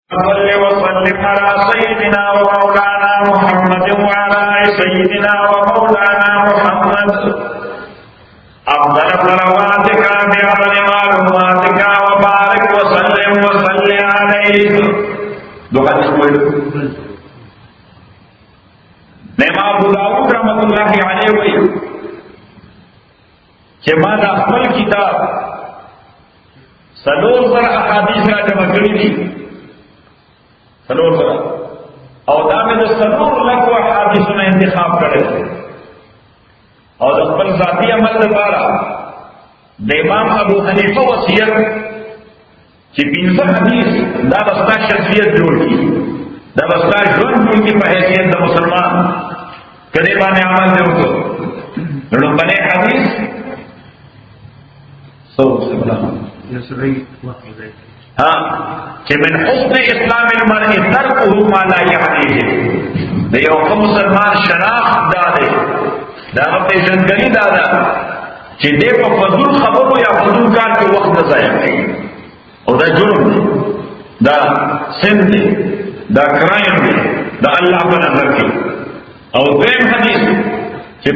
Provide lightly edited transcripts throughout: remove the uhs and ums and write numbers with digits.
صل وسلم على سيدنا ومولانا محمد وعلى سيدنا ومولانا محمد أفضل صلواتك بأفضل معلوماتك وبارك وسلم وصل عليه. دو حدیث کوئی امام ابو داؤد رحمۃ اللہ علیہ وی کہ ما دا خپل کتاب سلور سر احادیث را جمع کړی دي سلور سر او دا مې د سلور لکو احادیثونو انتخاب کړی او د خپل ذاتی عمل لپاره د امام ابو حنیفه وصیت چې 15 حدیث دا بستا شخصیت جوړ کی دا بستا ژوند جوړ کی په حیثیت د مسلمان کدی باندې عمل دی وکړو نو باندې حدیث ها چې من حسن اسلام المرء ترکه ما لا يعنيه د یو مسلمان شناخت دا دی دا په ژوندګری دا ده چې دې په فضول خبرو یا فضول کار کې وخت نه ضایع کوي او دا جرم دی دا سن دی دا کرایم دی دا الله په نظر کې. او دیم حدیث چې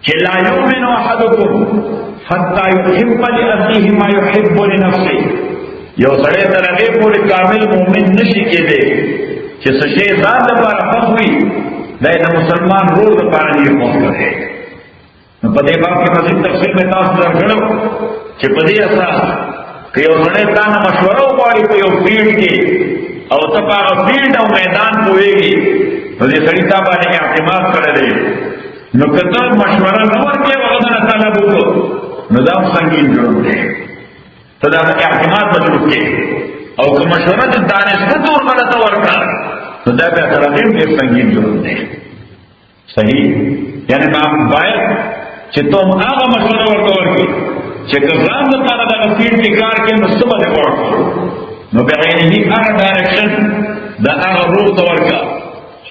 کہ لا یؤمن احدکم حتی یحب لأخیه ما یحب لنفسه یو سړی تر هغې پورې کامل مؤمن نشي کېدی چې څه شی ځان لپاره خوښ وي دا د مسلمان ورور لپاره نه خوښ دی. نو په دې باب کې مزید تفصیل مې تاسو ته درکړو چې په دې اساس که یو سړی تا نه مشوره وغواړي په یو فیلډ کې او ته په هغه فیلډ او میدان پوهېږي نو دې سړي تا باندې اعتماد کړی دی نو که ته مشوره نه ورکړې او هغه نه طلب وکړو نو دا هم سنګین جرم دی. ته د هغه اعتماد به جوړ کړې او که مشوره د دانشګاه طور باندې ته ورکړه نو دا بیا تر هغې هم ډېر سنګین جرم دی. صحیح یعنې باید چې ته هم هغه مشوره ورته ورکړې چې که ځان دپاره دغه فیلډ کې کار کوې نو څه به دې غوړ کړو نو بعینه هغه ډایرکشن د هغه روح ته ورکړه.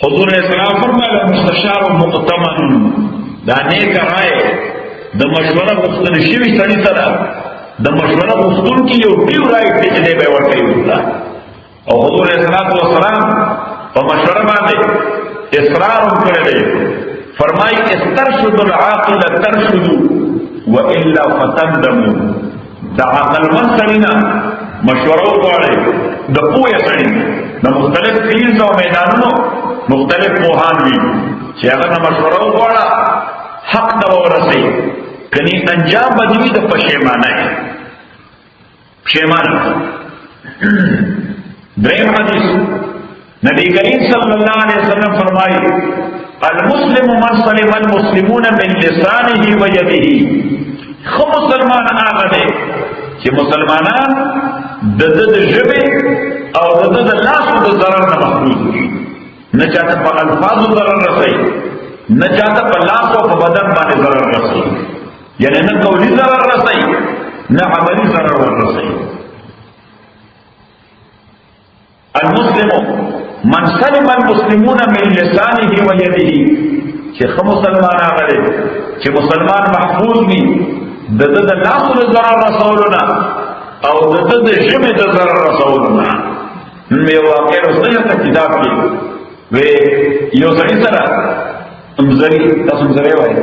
حضور اسلام فرمایل مستشار مؤتمن دا نیک رائے د مشوره غوښتل شوي سړي سره د مشوره غوښتونکي یو ډیو رایټ دی چې دی به ورکوي ورته. او حضور اسلام په مشوره باندې اصرار هم کړی دی فرمایي استرشد العاقل ترشد والا فتندموا د عقلمند سړي نه مشوره وغواړئ د پوهې سړي د مختلف فیلډ او میدانونو مختلف پوهان وي چې هغه نه مشوره وغواړه حق ته ورسئ کني انجام به دې وي د پښیمانۍ پښیمانه. دریم حدیث نبی کریم صلی الله علیه وسلم فرمایي المسلم من سلم المسلمون من لسانه ويده خو مسلمان هغه دی چې مسلمانان د ژبې او د لاسو د ضرر نه محفوظ وي نه چاته په الفاظو ضرر رسوي نه چاته په لاس او په بدن باندې ضرر رسوي یعنی نه قولي ضرر رسوي نه عملي ضرر رسوي. المسلم من سلم المسلمون من لسانه ويده چې خو مسلمان هغه دی چې مسلمان محفوظ وي د لاسو د ضرر رسولونه او د ژبې د ضرر رسولونه. یو واقع رسول ته کتاب کې وی یو سړي سره زمری تاسو زمری وایي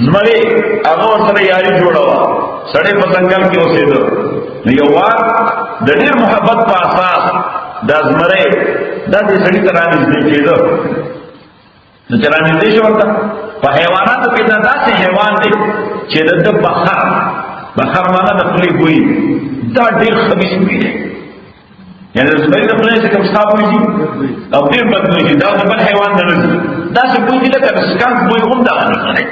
زمری هغه ورسره یاري جوړه وه سړی په ځنګل کې اوسېده نو یو وار د ډېر محبت په اساس دا زمری دا دې سړي ته رانږدې کېده نو چې رانږدې شو ورته په حیواناتو کې دا داسې حیوان دی چې د بخر مانا د خولې بوی دا ډېر خبیث بوی دی یعنی د زمري د خولې څخه صاف بوی دي او ډېر بد بوی دي دا د بل حیوان نه راځي داسې بوی دي لکه د سکانک بوی هم دغه نه ښکاري.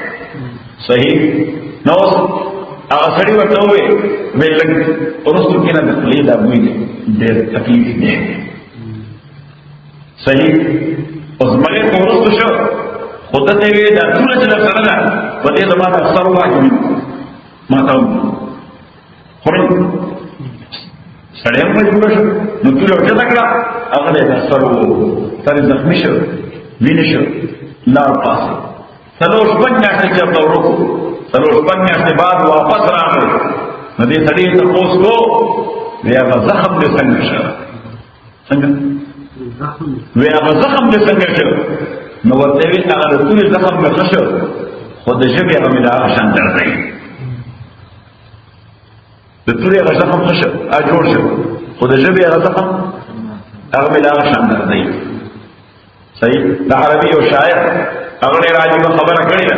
صحیح نو اوس هغه سړي ورته وویل لږ وروستو کښېنه د خولې دا بوی دی ډېر تکلیف دی. صحیح اوس زمري خو وروستو شو خو ده ته یې ویل دا ټوله چې درسره ده په دې زما د اکثر واجب ما ته خورئ سړی هم مجبوره شو نو توله اوچته کړه هغه دی د سر سر زخمي شو وینې شو لاړ پاسې څلور شپږ میاشتې چې ورته ورکړو سلور شپږ میاشتې بعد واپس راغی نو دې سړي تپوس کو وی هغه زخم دې څنګه شو څنګه وی هغه زخم دې څنګه شو نو ورته وی هغه د تورې زخم مې ښه شو خو د ژبې هغه مې د هغه شان درد دی د تورې هغه زخم ښه شو جوړ شو خو د ژبې هغه زخم هغه مې د هغه شان درد دی صحیح د عربي یو شاعر هغه ډېره عجیبه خبره کړې ده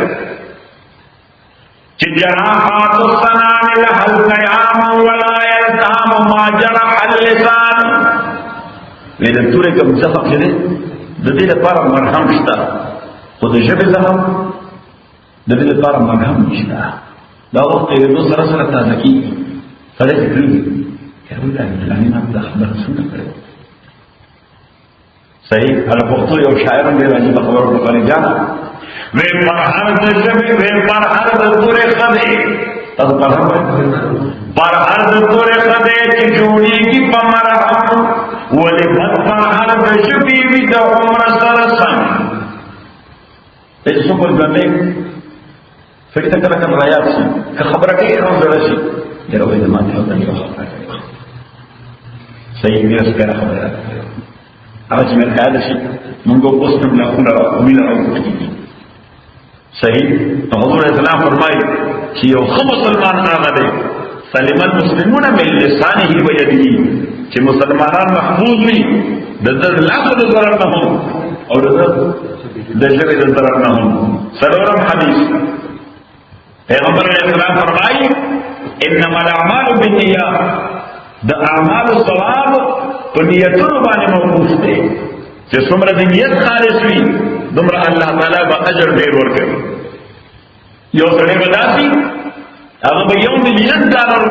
چې جراحات السنان لها القيام ولا يلتام ما جرح اللسان وی د تورې کوم زخم چې دی د دې لپاره مرهم شته خو د ژبې زخم د دې لپاره مرهم نشته دا وخت یې نو سره سره تازه کېږي سړی چې کړي یو دا فلاني ما دا خبره څنګه کړې صحیح هغه پښتو یو شاعر هم ډېر عجیبه خبره وکړې جانا وی پر هر د ژبې وی پر هر د تورې خدای تاسو په هر پر هر د تورې خدای چې جوړېږي په مرهم ولې بد پر هر د ژبې وي د عمر سره سم دې څه په ځانې فکر کړه کله رايات شي که خبره کوي هم زړه شي یو به ما ته وایي خبره کوي صحیح دې سره خبره هغه چې مې خیال شي موږ اوس په بل خبره ویل راوړو صحیح حضور اسلام فرمایي چې یو خو مسلمان هغه دی سلم المسلمون من لسانه ويده چې مسلمانان محفوظ وي د لاس د ضرر نه هم او د ژبې د ضرر نه هم څلورم حدیث پیغمبر علیه السلام فرمایي انما الاعمال بالنیات د اعمال ثواب په نیتونو باندې موقوف دی چې څومره د نیت خالص وي دومره الله تعالی به اجر ډېر ورکوي یو سړی به داسي هغه به $1,000,000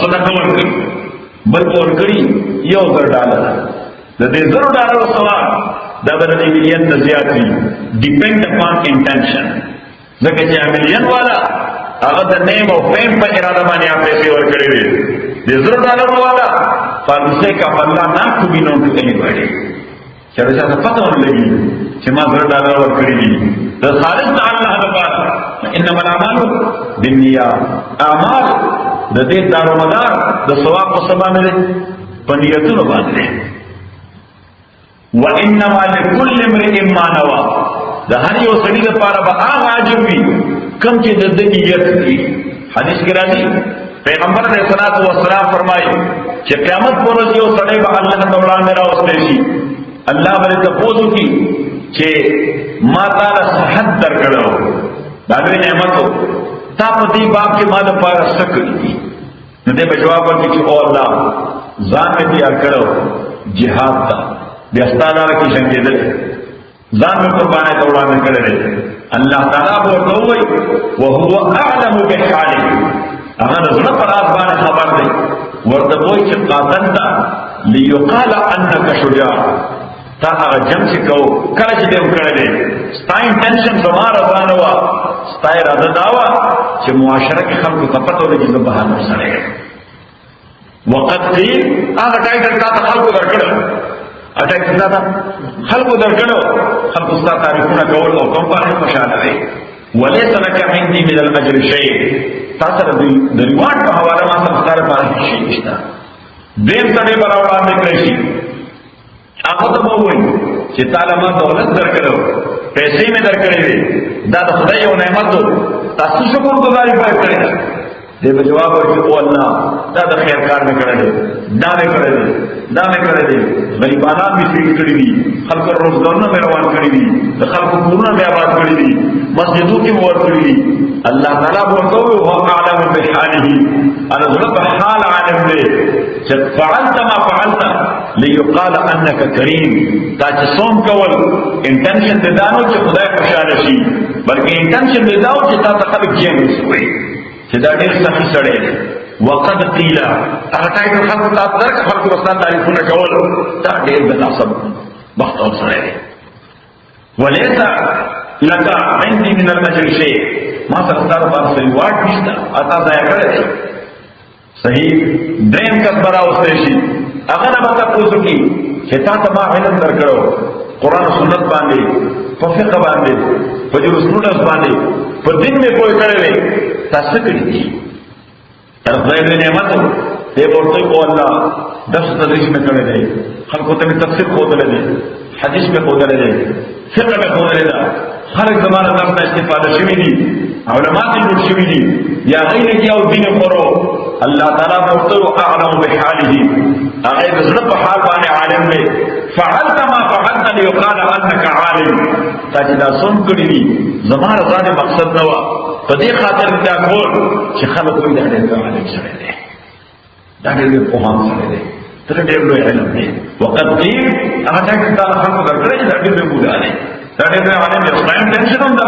صدقه ورکړي بل به ورکړي $1,000 د دې $1,000 ثواب دا به د مليون نه زیات وي ډیپینډ اپان انټنشن ځکه چې مليون والا هغه د نیم او فیم په اراده باندې پیسې ورکړي وي د $1,000 والا فارسه کا بندہ نہ کو بھی نوٹ کرنی پڑے چلو جاتا پتہ ہونے لگی کہ ما $1,000 ورکړي دي د خالص الله لپاره انما الاعمال بالنیات اعمال د دې دارومدار د ثواب په سبب باندې په نیتونو باندې وانما لكل امرئ ما نوى د هر یو سړي لپاره به هغه واجب وي کوم چې د نیت دی حدیث کې راځي پیغمبر علیہ الصلوۃ والسلام فرمایي چې قیامت پر ورځ یو سړی به الله تعالی وړاندې راوستل شي الله باندې تاسو کی چې ما تعالی صحت درکړو دا دې نعمت تا په دې باب کې ما د پاره سکړي دي نو دې په جواب ورکړي چې او الله ځان دې تیار کړو jihad تا بیا ستاره کې څنګه دې ځان په قربانه ته وړاندې کړل الله تعالی ورته وایي وهو اعلم بحاله هغه د زړه پر باندې خبر دی ورته وایي چې قاتلتا ليقال انك شجاع تا هغه جنگ چې کو کله چې دې وکړلې ستا انټنشن زماره ځان وا ستا اراده دا وا چې معاشره کې خلکو ته پته ولګي چې بهانه سره وقت قیل هغه ټایټل تا خلکو درکړل اټیک دا خلکو درکړو خلکو ستا تعریفونه کول او کوم باندې خوشاله دي وليس لك عندي من الاجر شيء تاسو د ریوارډ په حواله ما ته ستاره باندې شي نشته دیم سره برابر نه کړی شي هغه ته وایي چې تعالی ما دولت درکړو پیسې مې درکړې دي دا د خدای یو نعمت تاسو شکر گزاري وکړئ دې په جواب ورکړي او الله دا د خیر کار مې کړی دا مې کړی دا مې کړی دي غریبانان مې فکر کړی دي خلکو روزګارونه مې روان کړی دي د خلکو کورونه مې آباد کړی دي مسجدو کې مور کړی دي الله تعالی ورته او اعلم بحاله انا ذلك حال عالم دې چې فعلت ما فعلت ليقال انك كريم دا چې صوم کول انټنشن دې دانو چې خدای خوشاله شي بلکې انټنشن دې داو چې تاسو خلک یې وسوي چې دا ډېر سخت سره دی وقد قيل هغه ټایټل خلکو تاسو درک خلکو وستا تعریفونه کول دا ډېر مناسب وخت او سره دی وليس لك عندي من الاجر شيء ما سره باندې ریوارډ نشته اته ځای کړی صحیح دریم کبر اوسه شي هغه نه به تاسو کی چې تاسو ما علم درکړو قران او سنت باندې په فقہ باندې په جورسپروډنس باندې په په دین مې کوی کړی دی تاسو کړی دي تر خدای دې نعمت دې ورته او الله درس تدریس مې کړی دی خلکو ته تفسیر ښودلی دی حدیث مې ښودلی دی فقه مې ښودلی ده خلک زمانه درس نه استفاده شوي دي علما ته جوړ شوي دي یا غیر کې او دین خورو الله تعالی ورته اعلم بحاله هغه د زړه په حال باندې عالم دی فعلت ما فعلت ليقال انك عالم تا چې دا سم کړی دي زمانه ځان مقصد نه و په دې خاطر دا کول چې خلک وایي دا ډېر عالم سره دی دا ډېر په هم سره دی تر ډېر لوی علم دی وقد قيل هغه څنګه دا خلکو درکړي دا ډېر بوډا دی دا ډېر عالم دی خدای انټنشن هم دا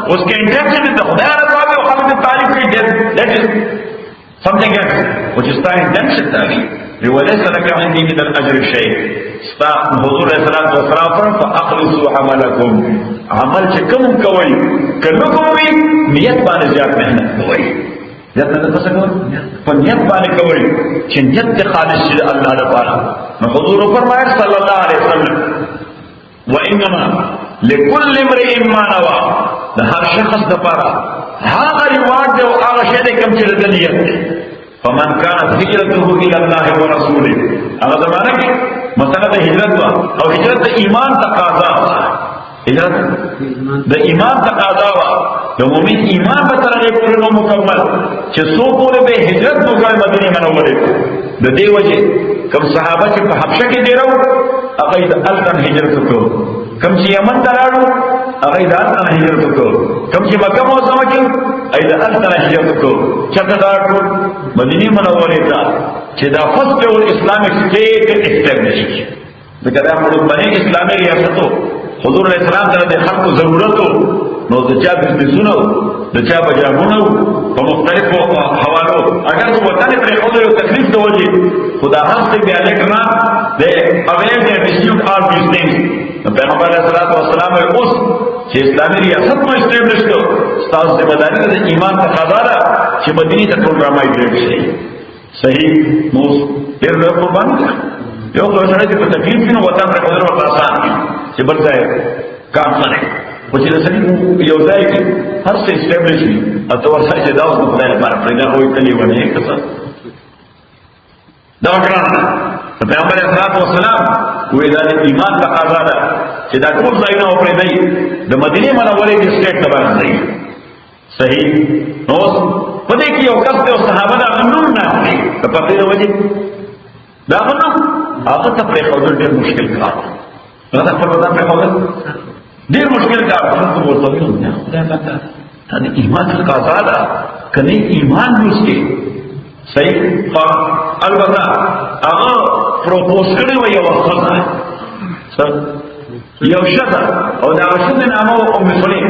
اوس کې انټنشن د خدای راځي او خلک تعریف کوي that is something else which is the intention دی وليس لك عندي من الاجر شيء ستا حضور صلی الله علیه وسلم فاخلصوا عملكم عمل چې کوم کوي کله کوي نیت باندې زیات مهنت کوي زیات مهنت څه کوي په نیت باندې کوي چې نیت خالص شي الله لپاره نو حضور فرمایي صلی الله علیه وسلم وانما لكل امرئ ما نوى ده هر شخص لپاره هغه ریواج او هغه شی کوم چې د نیت فمن كانت هجرته الى الله ورسوله هغه زمانه کې مثلا د هجرت او هجرت د ایمان تقاضا هجرت د ایمان تقاضا وا د مؤمن ایمان په ترغیب کولو مکمل چې څو پورې به هجرت وکړي مدینه منوره د دې وجه کوم صحابه چې په حبشه کې ډیرو هغه د الکن هجرت وکړو کوم چې یمن ته لاړو هغه د الکن هجرت وکړو کوم چې مکه موسم کې ای د الکن هجرت وکړو چېرته لاړو مدینه منوره ته چې دا فرست او اسلامیک سټیټ اسټابلیش کی دغه د ملک اسلامي ریاستو حضور علیہ السلام ته د خلکو ضرورت نو د چا بزنسونو د چا بجامونو په مختلفو حوالو اگر د وطن پر خپل یو تکلیف ته وځي خدا هڅه بیا لیکنا د اویل د ډیسټریکټ آر دیس ثینګز پیغمبر علیہ الصلوۃ والسلام اوس چې اسلامي ریاست مو اسټابلیش کړو تاسو ذمہ داری د ایمان تقاضا ده چې مدینه ته ټول رامایګریټ شي صحیح نو ډېر له قربان یو څو سره چې په تکلیف کې نو وطن پر خپل ورته آسان چې بل ځای کار کوي او چې رسېږي یو ځای کې هر څه اسټابلیش وي او تاسو ورته چې دا اوس په لاره باندې پرېږه وایي کلی ونه کړه دا وکړه پیغمبر اسلام والسلام وې دا ایمان تقاضا ده چې دا ټول ځایونه پرې دی د مدینه منورې د سټیټ ته باندې صحیح نو په دې کې یو کس ته صحابه دا غنوم نه دي په دې وجه دا غنوم هغه ته پرې خو ډېر مشکل کار دا په ودا په خو ډېر مشکل کار څه ورته وي نه خدای پاک ته د ایمان تقاضا ده کني ایمان نشته صحیح البته هغه پروپوز کړی و یو وخت یو شته او دا شته نامه ام سلیم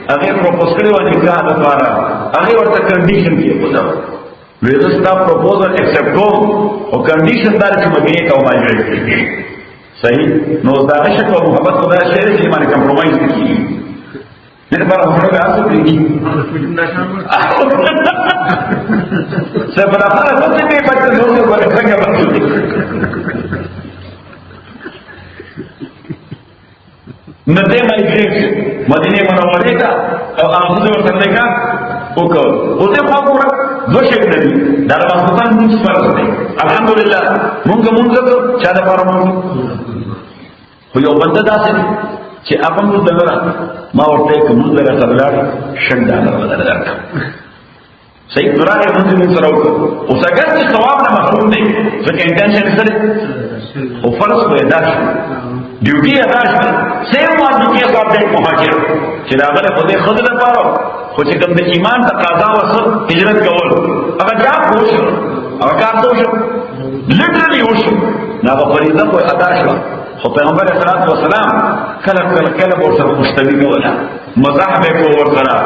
هغه پروپوز کړی و نکاح لپاره هغه ورته کنډیشن کې وځو ویزستا پروپوزل ایکسپټ کوم او کنډیشن دار چې مدینه ته ماجرې کیږي صحیح نو دا عشق او محبت خدای شعر چې باندې کمپرمایز کیږي دغه په اړه موږ تاسو کېږي سبب راځي چې په پټه نو څنګه باندې نده مایګریټ مدینه منوره ته او هغه ورته کا وکړ او ته په اړه دوه شي دي دا د پاکستان موږ فرض دی الحمدلله موږ چا د پاره موږ خو یو بنده داسې چې هغه موږ دغه ما ورته کوم دغه سره $100 ورکړ صحیح قرآن موږ سره وکړ او څنګه چې ثواب نه محروم دي ځکه انټنشن سره او فرض به ادا شي ډیوټي ادا شي سیم واجب کې صاحب دې مهاجر چې دا غره خو دې خود لپاره خو چې کوم د ایمان تقاضا وسه هجرت کول هغه جاب وشو هغه کار وشو لټرلی وشو دا په فریضه خو ادا شو خو پیغمبر صلی الله علیه وسلم کله ورسره خوشتوي کوله مزاح به کو ورسره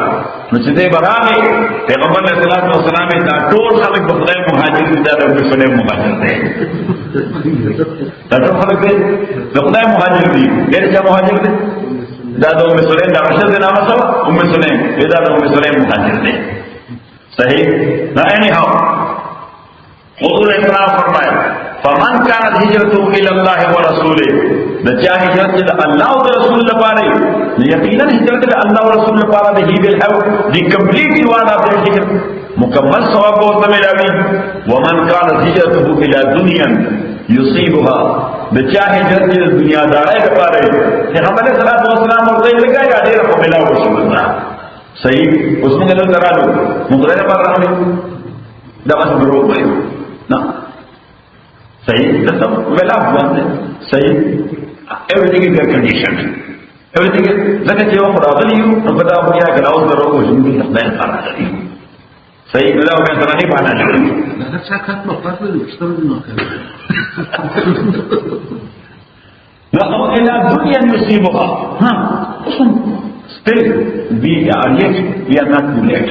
نو چې دې برابر پیغمبر صلی الله علیه وسلم دا ټول خلک په خدای مهاجر دي دا په خدای مهاجر دي دا ټول خلک دې په خدای مهاجر دي ډېر څه مهاجر دي دا د ام سلیم دا رشد نامه سره ام سلیم دا د ام سلیم مهاجر دي صحیح نه اني هاو حضور اسلام فرمایا فمن كانت هجرته الى الله ورسوله د چا هجرت چې د الله او رسول لپاره نو یقینا هجرت د الله او رسول لپاره د he will have the complete reward of the هجرت مکمل ثواب ورته ملاوي. ومن كان هجرته الى دنيا يصيبها د چا هجرت د دنیا دارای لپاره پیغمبر صلی الله علیه وسلم ورته لګا یا ډیر په ملاو شو. صحیح اوس موږ له درالو موږ نه پاره راغلي دا څه ورو وایو نه صحیح دا ویلا باندې صحیح everything is conditioned everything is لکه چې یو راغلی یو نو په دا بیا ګلاو درو او ژوند ته خدای راغلی صحیح بلا او کنه نه باندې جوړي دا څه کټ نو پاتې نو ستوري نو کوي نو الى دنيا يصيبها ها still we are yet we are not too late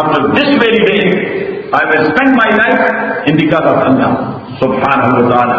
after this very day I will spend my life in the cause of Allah subhanahu wa ta'ala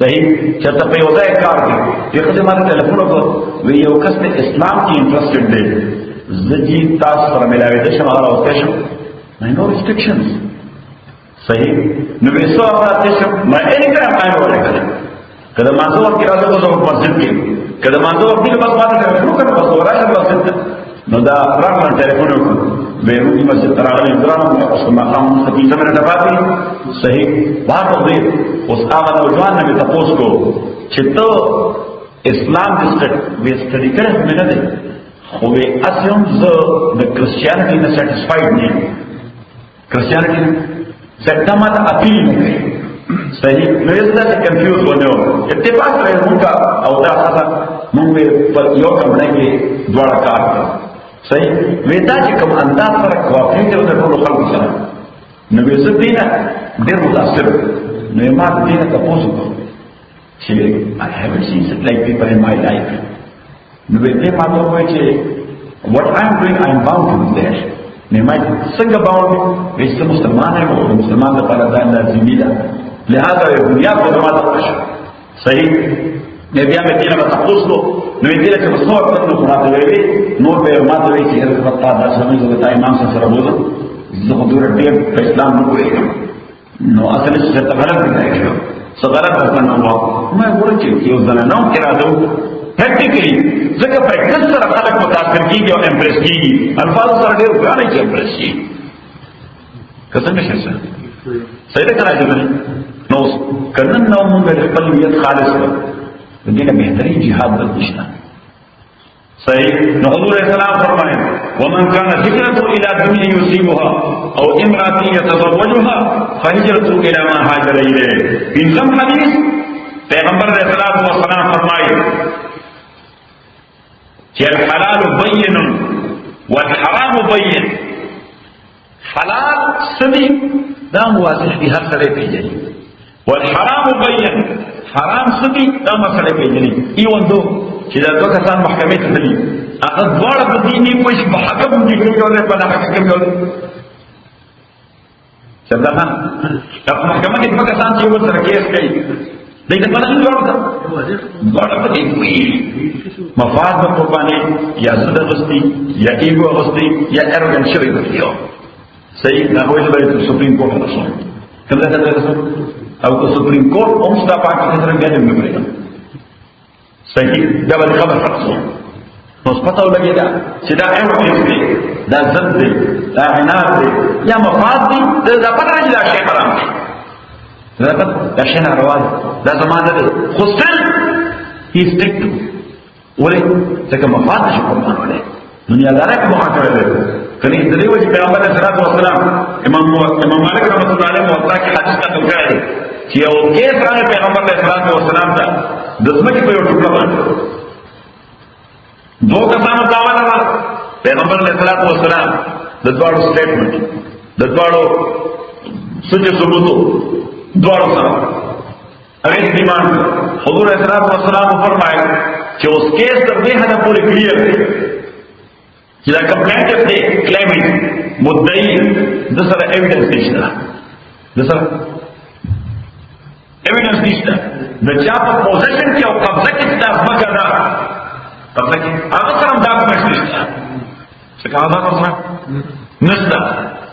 صحیح چرته په یو ځای کار کوي یو څه ماته ټلیفون وکړ وی یو کس په اسلام کې انټرېسټډ دی زجی تاسو سره ملاوي د شمال او تاسو نه نو ریسټریکشنز صحیح نو به څو افراد تاسو ما یې کړم ما ورکړم کله ما څو وخت راځو په مسجد کې کله ما څو وخت بس ماته ټلیفون وکړ بس ورایه مسجد نو دا راغله ټلیفون وکړ بیروتی مسجد تراغلی درام اس کو مقام مستقیم زمین دفاتی صحیح بات ہو گئی اس آغا نوجوان نے بھی تپوس کو چھتو اسلام دی سٹڈی کرے ہمیں نہ دے خوبے اسیم زو دا کرسچیانٹی نے سیٹسفائیڈ نہیں کرسچیانٹی نے سیٹامات اپیل میں گئی صحیح نویزدہ سے کنفیوز ہونے ہو اتفاق رہے ہوں کا او دا خاصا منگوے پر یو کمنے کے دوارا کار کا صحیح ویدا چې کوم انداز سره کوافیټ د ټولو خلکو سره نو به زه دینه ډېر متاثر نو ما دینه تاسو کو چې I haven't seen such like people in my life نو به دې ما ته وایي چې what I am doing I am bound to do that نو ما څنګه bound وې چې مسلمان یم او مسلمان لپاره دا لازمي ده لہذا دنیا په دما ده صحیح نه بیا مې دینه تاسو کو نو دې له څه څو وخت نو راته ویلي نور به ما ته وی چې هغه وخت دا سمې زه امام سره بوزم زه حضور دې په اسلام نه کوی نو اصل څه ته غلط دی څه غلط ځنه وو ما ورته یو ځنه نو کړه پریکټیکلی ځکه پریکټس سره خلک متاثر کیږي او امپریس کیږي الفاظ سره ډېر غواړي چې امپریس شي کله څنګه شي صحیح ده راځي نو کنن نو موږ خپل نیت خالص کړو دې نه بهترین jihad نشته صحیح نو حضور السلام فرمائے ومن كان هجرته الى دنيا يصيبها او امرأة يتزوجها فهجرته الى ما هاجر اليه ان حدیث پیغمبر علیہ الصلوۃ والسلام فرمائے کہ الحلال بین والحرام بین حلال سبھی دا واضح دی ہر طرح پیجنی والحرام بین حرام سبھی دا مسئلہ پیجنی ایون دو چې دا دوه کسان محکمې ته تللي هغه دواړه په دې نه پوه شي په حکم دي کوي او په ناحقه کوي څنګه نه په محکمه کې دوه کسان چې ور سره کیس کوي دغه په نن دواړه په دې کوي مفاد په قرباني یا زړه غوستي یا ایګو غوستي یا ارګن شوی دی صحیح دا وایي چې سپریم کورټ رسول کله دا رسول او کو سپریم کورټ هم ستا پاکستان سره بیا نه مګري صحیح دا به خبر رسول نو پتہ ولګی چې دا ایوډنس دی دا ضد دی دا عناد دی یا مفاد دی دا پتہ نه دا شی حرام دی دا شی ناروا دی دا زمانه دی خو ستل هی سټیک ولې ځکه مفاد شي قربان ولې دنیا دار کې محاکمه ده کني د دې وجه پیغمبر صلی الله علیه وسلم امام مالک رحمۃ اللہ علیہ موطا کې حدیث کا ذکر دی چې یو کیس راغی پیغمبر صلی الله علیه وسلم ته د ځمکې په یو ټوکړه باندې دو کسانو دعوا لرا پیغمبر علیہ الصلوۃ والسلام د دوړو سټیټمنټ د دوړو سچ ثبوتو دوړو سره هغه ډیماند حضور علیہ الصلوۃ والسلام فرمایي چې اوس کیس تر دې حد پورې کلیئر دی چې دا کمپلینټ دی کلیمنټ مدعی د سره ایویډنس نشته د سره ایویډنس نشته د چا په پوزیشن کې او قبضه کې دا ځمکه ده قبضه کې هغه سره ډاکومنټ نشته څه کار ده نشته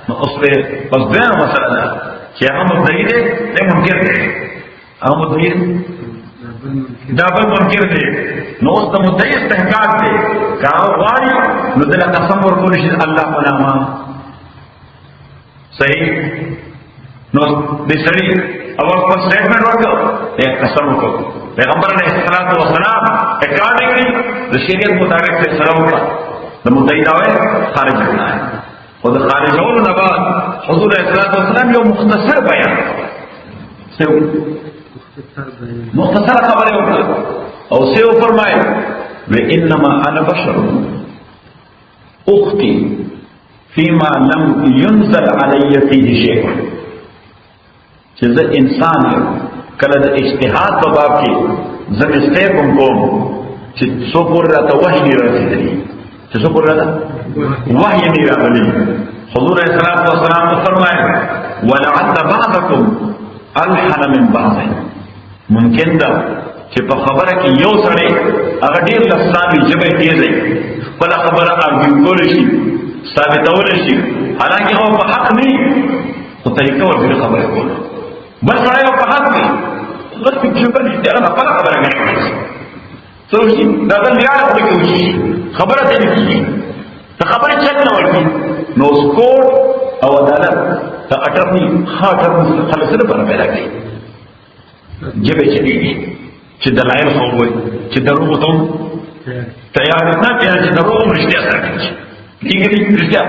نو اوس په بس دا مسله ده چې هغه مدعی دی نه منکر دی هغه مدعی دا بل منکر دی نو اوس د مدعی استحقاق دی که هغه غواړي نو دله قسم ورکولی شي الله په نامه صحیح نو دې سړي او خپل سټیټمنټ ورکړ یې قسم وکړ پیغمبر علیه الصلاۃ والسلام اکارډینګلی د شریعت مطابق فیصله وکړه د مدعی دعوی خارج کړه او د خارجولو نه بعد حضور علیه الصلاۃ والسلام یو مختصر بیان مختصر خبره وکړه او سیو فرمایي وانما انا بشر اختي فيما لم ينزل علي فيه شيء چې زه انسان یم کله د اجتهاد په باب کې زه مسټیک کوم چې څو پورې راته وحی نه رسېدلی چې څو پورې راته وحی نه راغلی حضور علیه الصلاۃ والسلام فرمایي ولعل بعضکم الحن من بعض ممکن ده چې په خبره کې یو سړی هغه ډېر لساني ژبه تیزه خپل خبره ارګول شي ثابتول شي حالانکه هو په حق نه خو طریقه ورته خبره کوله بس سړی په حق نه غلط ژبه دې هغه خپل خبره کوي څو شي دا بل یاد کوي خبره دې کیږي ته خبره چل نه ورکی نو سکوټ او عدالت ته اټرنی خاطر خلصره پر پیدا کوي جبه چلیږي چې دلایل خو وي چې دروغ ته تیار نه کېږي چې دروغ رښتیا سره کوي لیګلی رښتیا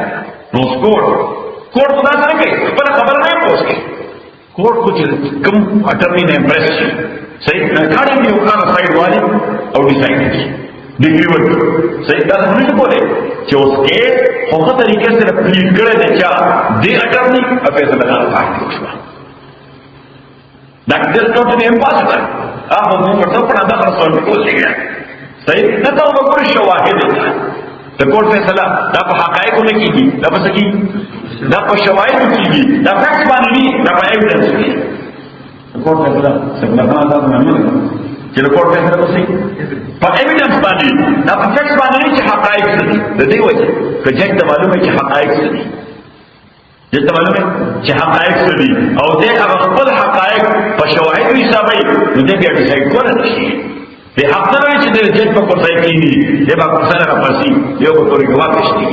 نو کوټ خدا سره کوي خبر نه پوښتنه کوټ کو چې کوم اټرنی نه امپریس شي صحیح نه کاڼي دی او کار سایډ والے او ډیسایډ کی ډیګری ورته صحیح دا نه څه بوله چې اوس کې هغه طریقې سره پلیټ کړی دی چې دې اټرنی په فیصله راځي That is totally impossible. آپ وہ کرتا پڑا تھا رسول میں کوشش گیا صحیح نہ تو وہ کوئی شواہد دیتا تو کورٹ فیصلہ نہ حقائق کو نہیں کی نہ سکی نہ شواہد کی نہ فیکٹس باندې نہ ایویڈنس کی کورٹ فیصلہ سکلا نہ چلو کورٹ فیصلہ کو صحیح پر ایویڈنس باندې نہ فیکٹس باندې چې حقائق دي د دې وجه که جج ته معلومه چې حقائق دي جته معلومه چې حقایق څه دي او دې هغه خپل حقایق په شواهد حسابي نو دې بیا ډیسایډ کولای شي به حق نه وي چې دې جج په کوڅه کې دي دې په کوڅه نه راپاسي یو په توري واقع شي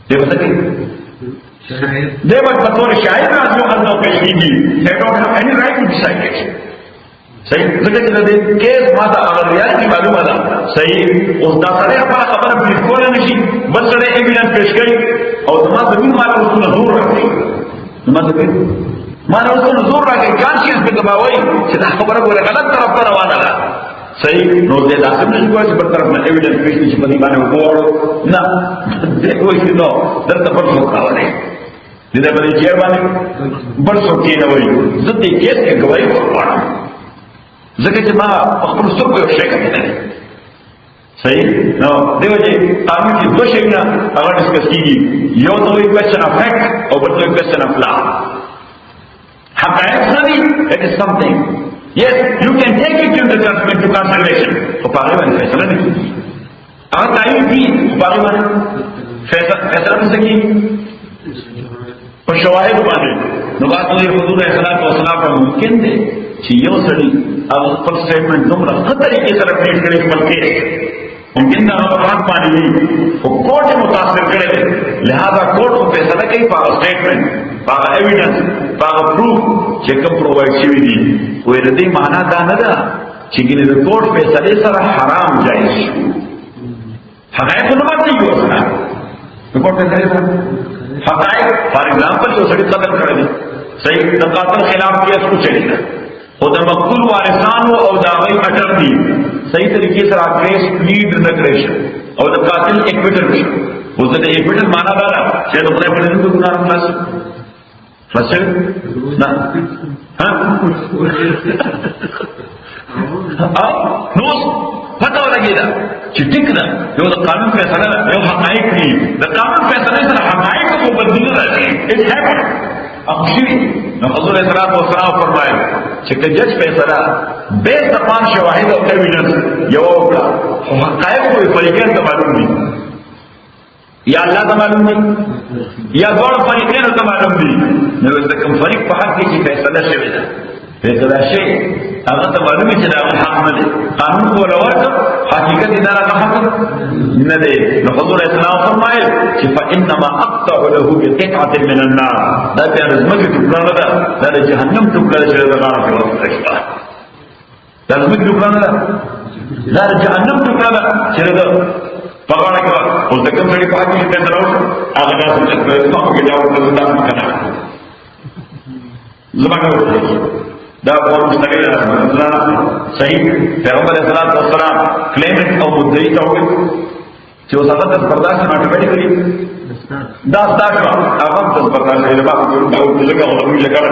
دې په څه شاهد دې په توري شاهد راځي او نو کې دي they don't have any right to decide it صحیح ځکه چې دې کیس ماده هغه ریالټي معلومه ده صحیح اوس دا سره خبره په کول نه شي بس سره ایویډنس پیش کړي او زما د دین مال رسول زور راځي زما د دین مال رسول زور راځي کانشیس په دباوي چې دا خبره ګوره غلط طرف ته روانه ده صحیح نو دې لازم نه کوی چې په طرف نه ایویډنس پیش شي په دې باندې وګورو نه دې کوی نو درته په څه کاوه دې باندې چې باندې بل څه کې نه وایي زه دې کیس کې گواہی ورکړم ځکه چې ما خپل څوک یو شي کوي صحیح نو دیو جی قانون کی دو شیئ اگر ڈسکس کیجیے یو تو ایک کوشچن آف فیکٹ اور بل تو ایک کوشچن آف لا حقائق since it is some thing yes you can take it to judgement to consideration تو پارلیمنٹ فیصلہ نہیں کی اگر تعین کی پارلیمنٹ فیصلہ نہیں سکی اور شواہد باندې نو بات حضور علیہ الصلوۃ والسلام پر ممکن دی چې یو سړي او خپل سټیټمنټ دومره ښه طریقې سره پلیټ کړي خپل کیس ممکن دا حق باندې او کورټ متاثر کړي لہذا کورټ په فیصله کوي په سټیټمنټ په ایویډنس په پروف چې کوم پرووایډ شوی دي وې د دې معنا دا نه ده چې ګینه د کورټ فیصله سره حرام جایز شي حقایق نو ماته یو څه د کورټ فیصله سره حقائق فار ایگزامپل جو سړي قتل کړی صحیح د قاتل خلاف کیس کو چلیږي خود مقتول وارثانو او دا غي اٹر دی صحیح طریقے سے کیس پلیڈ نہ کرے او دا قاتل ایکویٹر شو وہ دا ایکویٹر مانا دا چې دا خدای په دې کو ګناه خلاص فصل نہ ہاں نو پتہ لګی دا چې ټیک ده یو د قانون فیصله یو حقایق دي د قانون فیصله سره حقایق کو بدل راځي اټ هیپن اخشي نو حضور صلی الله علیه وسلم فرمایي چې کجج فیصله به تمام شواهد او ایویډنس یو وکړه خو حقایق په فریقین ته معلوم دي یا الله ته معلوم دي یا ډول فریقین ته معلوم دي نو د کوم فریق په حق کې فیصله شوی ده فیصله شي هغه ته معلوم چې دا حق نه دی قانون کو ورته حقیقت دا حق نه دی نو حضور اسلام فرمایي چې فانما اقطع له بقطعه من النار دا په رزمکه ټوکړه نه ده دا د جهنم ټوکړه چې دا غاړه کې ورته دا رزمکه ټوکړه نه ده دا د جهنم ټوکړه ده چې دا په غاړه کې او د کوم ځای په حق کې فیصله وشو هغه دا چې په اسلام کې دا ورته دا نه کنه زمانه دا قول مستقل الله صحیح پیغمبر صلی الله علیه وسلم کلیمنٹ او مدعی ته وي چې وساتت برداشت نه اټومیټیکلی دا تاسو هغه د برداشت له باب او دغه او دغه لګره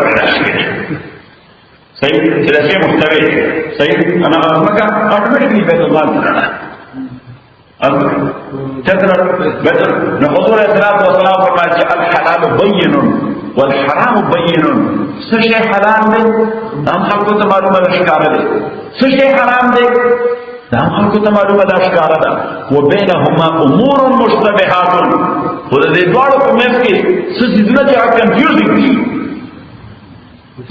صحیح چې دا شی مستوي صحیح انا مکه اټومیټیکلی بیت الله تعالی تذكر بدر حضور صلى الله عليه وسلم فرمائے کہ الحلال بین والحرام بین سشے حلال دے ہم خلق کو معلوم ہے اشکار دے سشے حرام دے ہم خلق کو معلوم ہے اشکار دا وبینهما امور مشتبهات خود دې دوړو په منځ کې څه ځینې چې کنفیوزینګ دي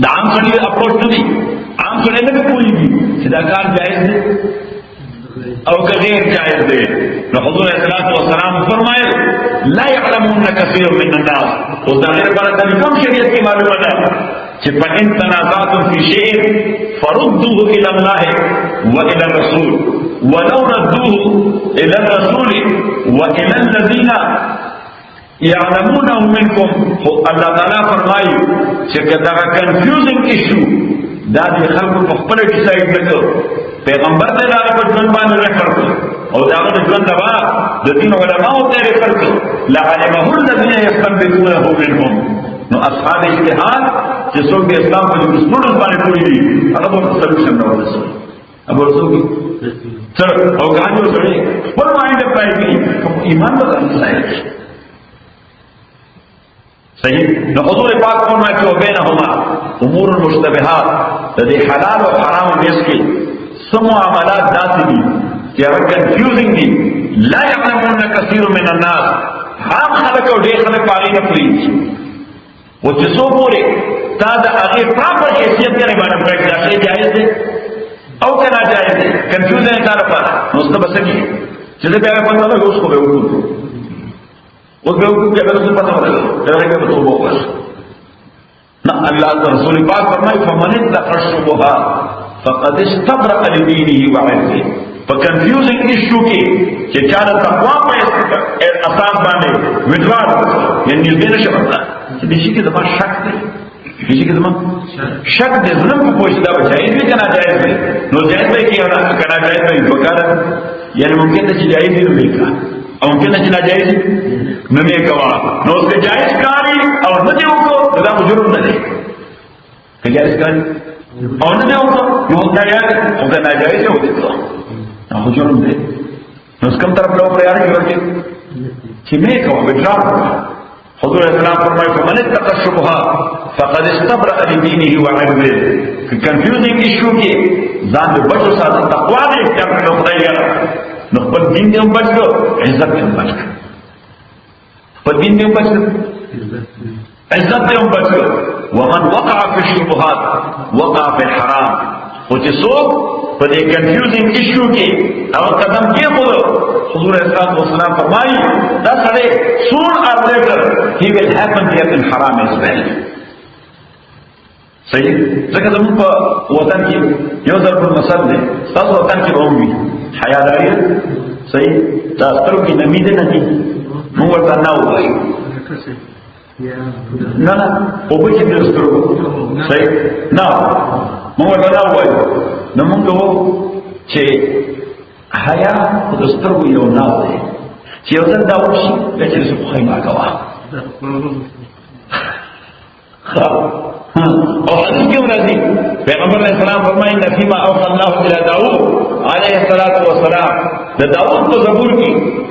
دا عام سړي اپروچ نه دي عام سړي نه کوي چې دا کار جائز دی او که غیر جائز دے نو حضور صلی اللہ علیہ وسلم فرمائے لا يعلمون كثير من الناس تو ظاہر بارہ کم شریعت کی معلومات ہے کہ فإن تنازعتم في شيء فردوه إلى الله وإلى الرسول ولو ردوه إلى الرسول وإلى الذين يعلمونه منكم اللہ تعالیٰ فرمائے کہ دا کنفیوزنگ ایشو دا دی خلق په خپل ډیسایډ نکړ پیغمبر ته دا په ژوند باندې ریفر کړ او دا د ژوند دوا د دین علماء ته ریفر کړ لعلمه الذين يستنبطونه منهم نو اصحاب اجتهاد چې څوک د اسلام په سټوډنټ باندې کوي دي هغه به سولوشن راوړي ابو رسول سر او غاجو سره خپل مایند پای ایمان بدل صحیح نو حضور پاک فرمائے کہ بینہما امور المشتبہات تدی حلال و حرام میس کی سم معاملات داسی دی کہ اگر کنفیوزنگ دی لا یعلمون کثیر من الناس عام خلق او دیر خلق پاگی نفلیج وہ جسو بولے تا دا اگر پراپر حیثیت کرنے بانا پریک داشتے جائز دے او کنا جائز دے کنفیوزن اتارا پارا نوستا بسکی جسے پیاگا پتہ لگا اس کو بے وقت وہ بیوقوف کے اگر اسے پتہ ہو رہا ہے کہ تو وہ بس نہ اللہ کا رسول پاک فرمائے فمن اتقى الشبهات فقد استبرأ لدينه وعرضه فکنفیوزنگ ایشو کی کہ چاہتا تقوی پہ اساس باندے وڈرا یعنی نسبی نشہ پڑتا بیشی کی زمان شک دے بیشی کی زمان شک دے ظلم کو پوچھتا جائز بھی کنا جائز بھی نو جائز بھی کیا کنا جائز بھی بکارا یعنی ممکن ہے جائز بھی نہیں کہا او ممکن ہے ناجائز نمی کوا نو اس کے جائز کاری اور نہ دیو کو دا مجرم نہ دے کہ جائز کاری اور نہ دیو کو نو جائز او دا ناجائز ہو دے تو نہ مجرم دے نو اس کم طرف لو پر یار کی ورکی کہ میں کوا بجرا حضور اسلام فرمائے فمن اتقى الشبهات فقد استبرأ لدينه وعرضه کہ کنفیوزنگ ایشو کی ځان دې بچو ساتھ تقوا دې اختیار کړو خدای یاره نخبر دین دے ہم بچ گو عزت دے ہم بچ گو نخبر دین دے ہم بچ گو عزت دے ہم بچ گو ومن وقع فی الشبہات وقع فی الحرام وہ جسو پر ایک کنفیوزنگ ایشو کی اور قدم کیے بولو حضور اسلام فرمائی دا سڑے soon or later he will happen here in haram as well صحیح ذکر زمون پا وطن کی یو ضرب المثل دے تاس وطن کی رومی حیاداری صحیح تاسترو کی نمی دے ندی مورتا ناو بائی نا نا او بچی دسترو صحیح ناو موږ دا وایو نو موږ چې حیا د سترګو یو ناو دی چې یو ځل دا وشي بیا چې څه خو ما کوه او حدیث کې ورځي پیغمبر علیہ السلام فرمایي ان فيما اوحى الله الى داوود علیه الصلاۃ والسلام د داوود په زبور کې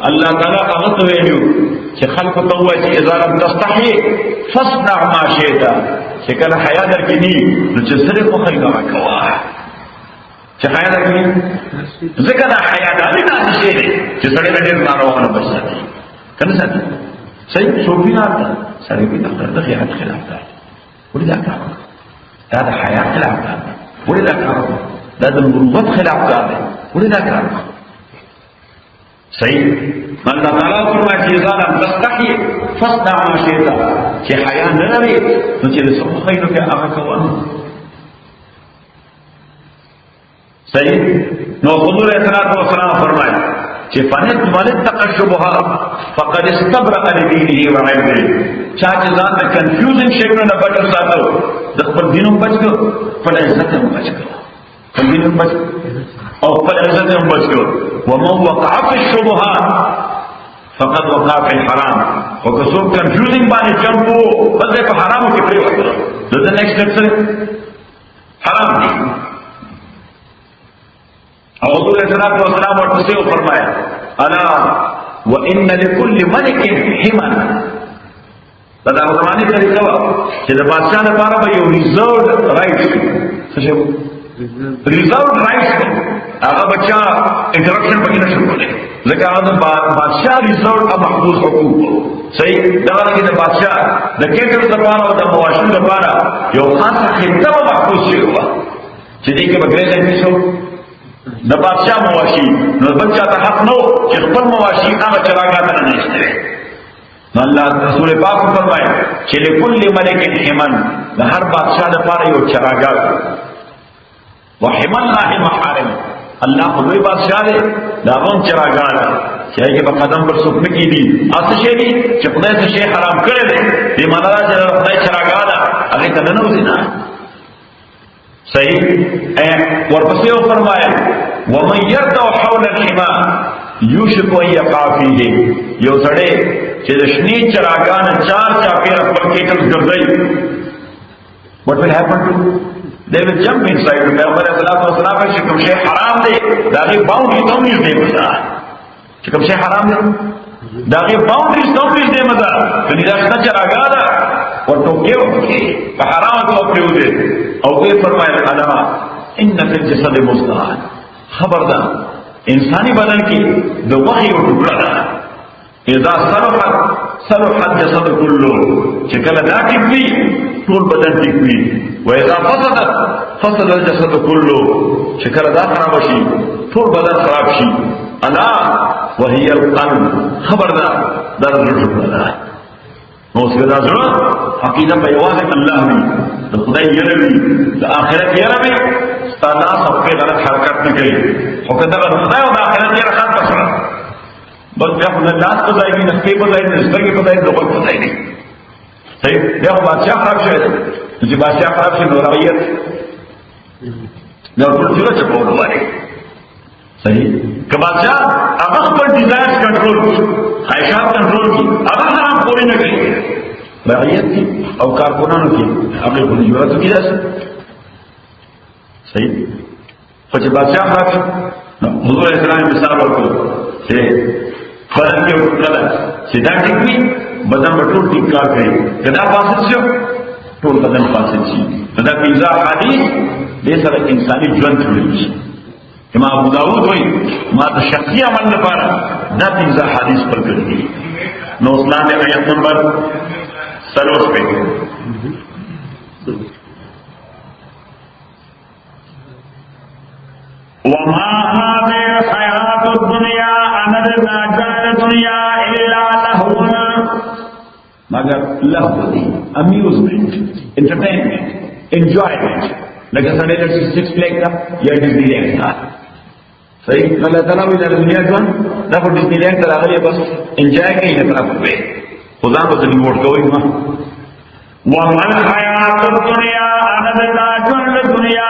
الله تعالی هغه ته ویلو چې خلق ته وایي چې اذا لم تستحي فاصنع ما شئت چې کله حیا درکې ني نو چې سره خو ما کوه چې حیا درکې ځکه دا حیا د الله شی دی چې سره دې ناروغانه بچي کنه ساتي صحیح صوفیان سره دې د خیانت خلاف ده ولذا كان هذا حياة خلاف هذا ولذا كان هذا المروضات خلاف هذا ولذا كان صحيح الله تعالى فرما إذا لم تستحي فاصنع ما شئت في حياة نري نجد سوف خيرك أراك وأنت صحيح نو حضور الصلاة والسلام فرمائے چې فنت ولتق الشبهات فقد استبرأ لدينه وعرضه چا چې ځان د کنفیوزن شکل نه بچ ساتو د خپل دینم بچو خپل عزت هم بچو خپل دینم بچ او خپل عزت هم بچو ومن وقع في الشبهات فقد وقع في الحرام او که څوک کنفیوزن باندې چمپو بس په حرامو کې پری وکړو د نیکسټ لیکچر حرام دی اور حضور صلی اللہ علیہ وسلم ورته فرمایا الا وان لكل ملك حما دا زمانه طریقه وا چې د بادشاہ لپاره به یو ریزرved رائټ څه شی ریزرved رائټ هغه بچا انټرپشن پکې نشو کولای ځکه هغه د بادشاہ ریزرved او محفوظ حقوق صحیح دا راځي د بادشاہ د کېټر لپاره او د مواشي لپاره یو خاصه خدمت محفوظ شي وا چې دې کې بغیر نشو د بادشاہ مواشي نو بچا ته حق نو چې خپل مواشي هغه چراغات نه نشته نو الله رسول پاک فرمایي چې لكل ملک حمن د هر بادشاہ لپاره یو چراغات وحمن الله محارم الله خو لوی بادشاہ دی دا غون چراغات چې هغه په قدم پر څوک نه کیدي اته شي دي چې خدای څه شی حرام کړی دی دې معنا دا چې خدای چراغات هغه ته نه وځي نه صحیح ورپسې فرمایا ومن يرتع حول الحما يوشك ان يقع فيه یو سړی چې د شنی چراغان چار چاپیره پر کېټل ګرځي what will happen to they will jump inside the Muhammad sallallahu alaihi wasallam چې کوم شی حرام دی دا غي باونډري تومني دی مزه چې کوم شی حرام دی دا غي باونډري تومني دی مزه کله دا څنګه چراغان ورته کېو په حرام کو پریو دی او دې فرمایل الا ان فی الجسد مضغه خبردار انسانی بدن کې د وحی او ټکړه ده اذا صلح الجسد كله چې کله دا کیږي ټول بدن کیږي و اذا فسد الجسد كله چې کله دا خراب شي ټول بدن خراب شي الا وهي القلب خبردار دا ټکړه ده نو څنګه دا زړه عقیده په یوازې الله دی د خدای یره وي د آخرت یره وي ستاسو په غلط حرکت نه کوي او کله د خدای او د آخرت یره خاص سره بس بیا په لاس په ځای کې نسبې په ځای نسبې په ځای دغه په ځای دی صحیح بیا بادشاہ خراب شوی دی چې بادشاہ خراب شي نو رعیت نو ټول څه په وړاندې صحیح که بادشاہ هغه خپل ډیزایر کنټرول خواهشات کنټرول کی هغه حرام پوری نه کوي رعیت کی او کارکونانو کی هغه په جوړاتو کې راځي صحیح خو چې بادشاہ خراب شي نو حضور اسلام مثال ورکړو چې فرض کې وکړه چې دا ټیک وي بدن په ټول ټیک کار کوي کدا فاسد شو ټول بدن فاسد شي دا پیزا حدیث دې سره انساني ژوند جوړ شي امام ابو داود وایي ما د شخصي عمل لپاره دا پیزا حدیث پر کړی نو اسلام د آیت نمبر 30 په وما هذه الحياة الدنيا أنذرنا جعل الدنيا إلا لهو مگر لهو دی amusement entertainment enjoyment لکه سړی د سکس فلیګ دا یا ډیزنی لینډ دا صحیح الله تعالی وی د دنیا ژوند دا په ډیزنی لینډ ته راغلی بس انجوای کوي نه طرف به خدا به دې ورته کوي ما وما الحياة الدنيا أنذرنا جعل الدنيا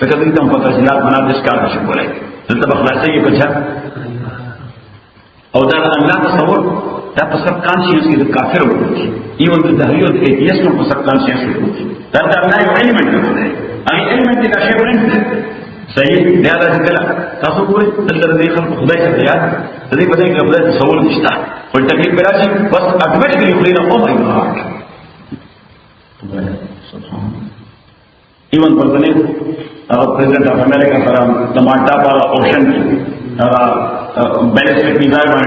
فكذا انت مفتشلات منابس كارد شبولي انت بخلاصي بجهة او دا ان لا تصور دا بسر كانشينس كده كافر وقوتي ايوان دا دهريو دا ايتيس من بسر كانشينس وقوتي دا دا لا يعلمن كده اي علمن كده شيء برنت سيد لهذا ذكلا تصوري الذي خلق خداي سبيات الذي بدأ قبل تصور نشتا والتكليف براشي بس automatically يخلينا oh my god سبحان الله even president president of America from the Malta ocean ballistic missile man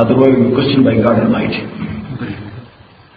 otherwise question by God Almighty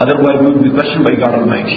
otherwise we will be questioned by God Almighty.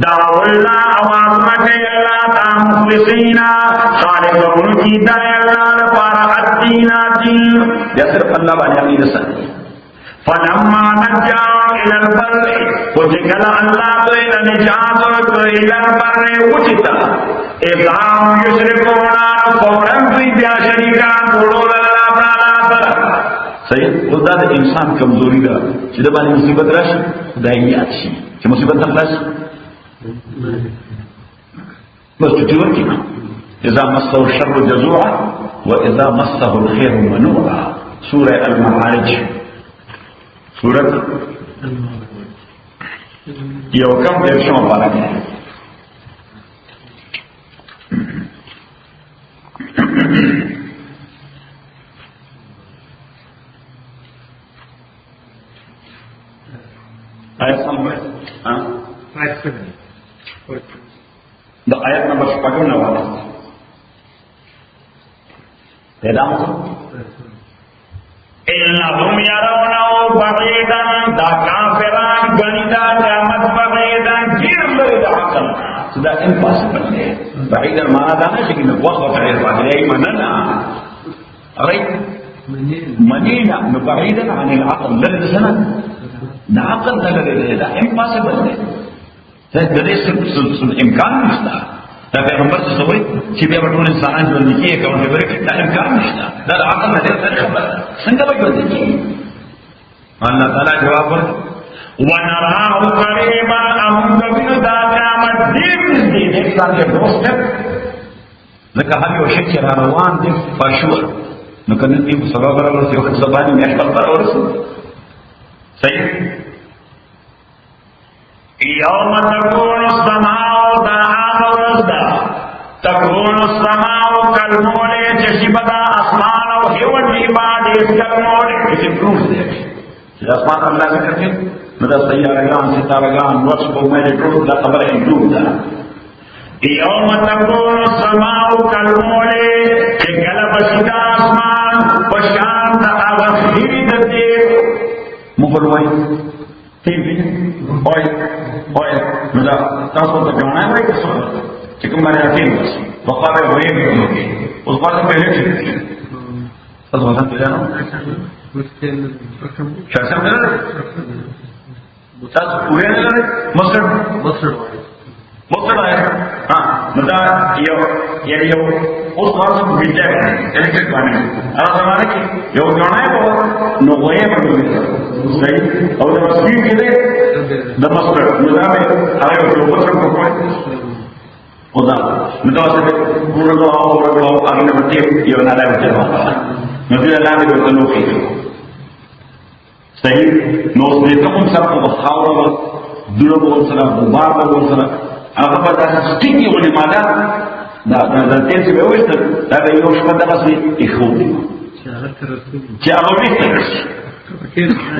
دعو اللہ آوازنا کے اللہ تا مخلصینا خالق ونکی دائے اللہ لپارا الدینا دین یا صرف اللہ بانی عقید سن فلما نجا الى البر وجکل اللہ تو الى نجات تو الى البر وجتا اذام یشرکونا فورن فی بیا شریکان دوڑو اللہ برالا سر صحیح خدا دا انسان کمزوری دا چی دا بانی مصیبت راشی خداییات شی چی مصیبت هم راشی بس چھٹی ورکی نا اذا مسه الشر جزوعا واذا مسه الخير منوعا سورہ المعارج سورت یو کم درشوں پارا گیا آیت نمبر دا آیت نمبر 55 والا پیدا انہم یرونہ بعیدا دا کافران گنیدا قیامت بعیدا گیر لئی دا عقل دا امپاسبل ہے بعیدا مانا دا نشی کہ وقت غیر بعد ای مننا رایت منینا بعیدا عن العقل لرد سنة دا عقل دا لرد دا امپاسبل ہے دا دې امکان نشته دا پیغمبر څه وایي چې بیا ټول انسانان ژوند کیږي کوم څه ورکړي دا امکان نشته دا عقل نه دی خبره څنګه به ژوند کیږي الله تعالی جواب ورکړي ونراه قريبا ام دا قیامت دې دې انسان کې دوست لکه هغه یو شي چې روان دي فشور نو کنه دې سبب راوړي یو څه باندې مې خپل راوړي صحیح یوم تکون السماء دا آمرزدا تکون السماء کالمولے چشبدا اسمان و حیوان عباد اس کالمولے اس امپروف دے اسمان اللہ ذکر کے مدہ سیارگان ستارگان وقت کو میرے ٹوٹ دا خبر امپروف دا یوم تکون السماء کالمولے کہ گلب سدا اسمان پشان دا آغاز ہیری دے مفروائی اوئے مجھا تاسو ته جوړای وای که څه چې کوم باندې راځي وقاره وایي اوس باندې پہلے چې تاسو څنګه پیژنئ شاسم نه تاسو پوهه نه لرئ مستر آیا ها نو دا یو اوس تاسو ویډیو الکتریک باندې هغه زمانه کې یو جوړای وو نو وایي باندې صحیح او دا مسلمان کې ده د مصدر نظام هغه یو مصدر په کوم او دا نو دا څه ورغلو هغه نه متي یو نه راځي نو دې لاندې ورته نو کې صحیح نو دې کوم څه په خاورو دغه ورسره مبارک ورسره هغه په تاسو ستینګي ولې ماده دا تل څه به وایي دا به یو شپه دغه څه اخوي چې هغه وایي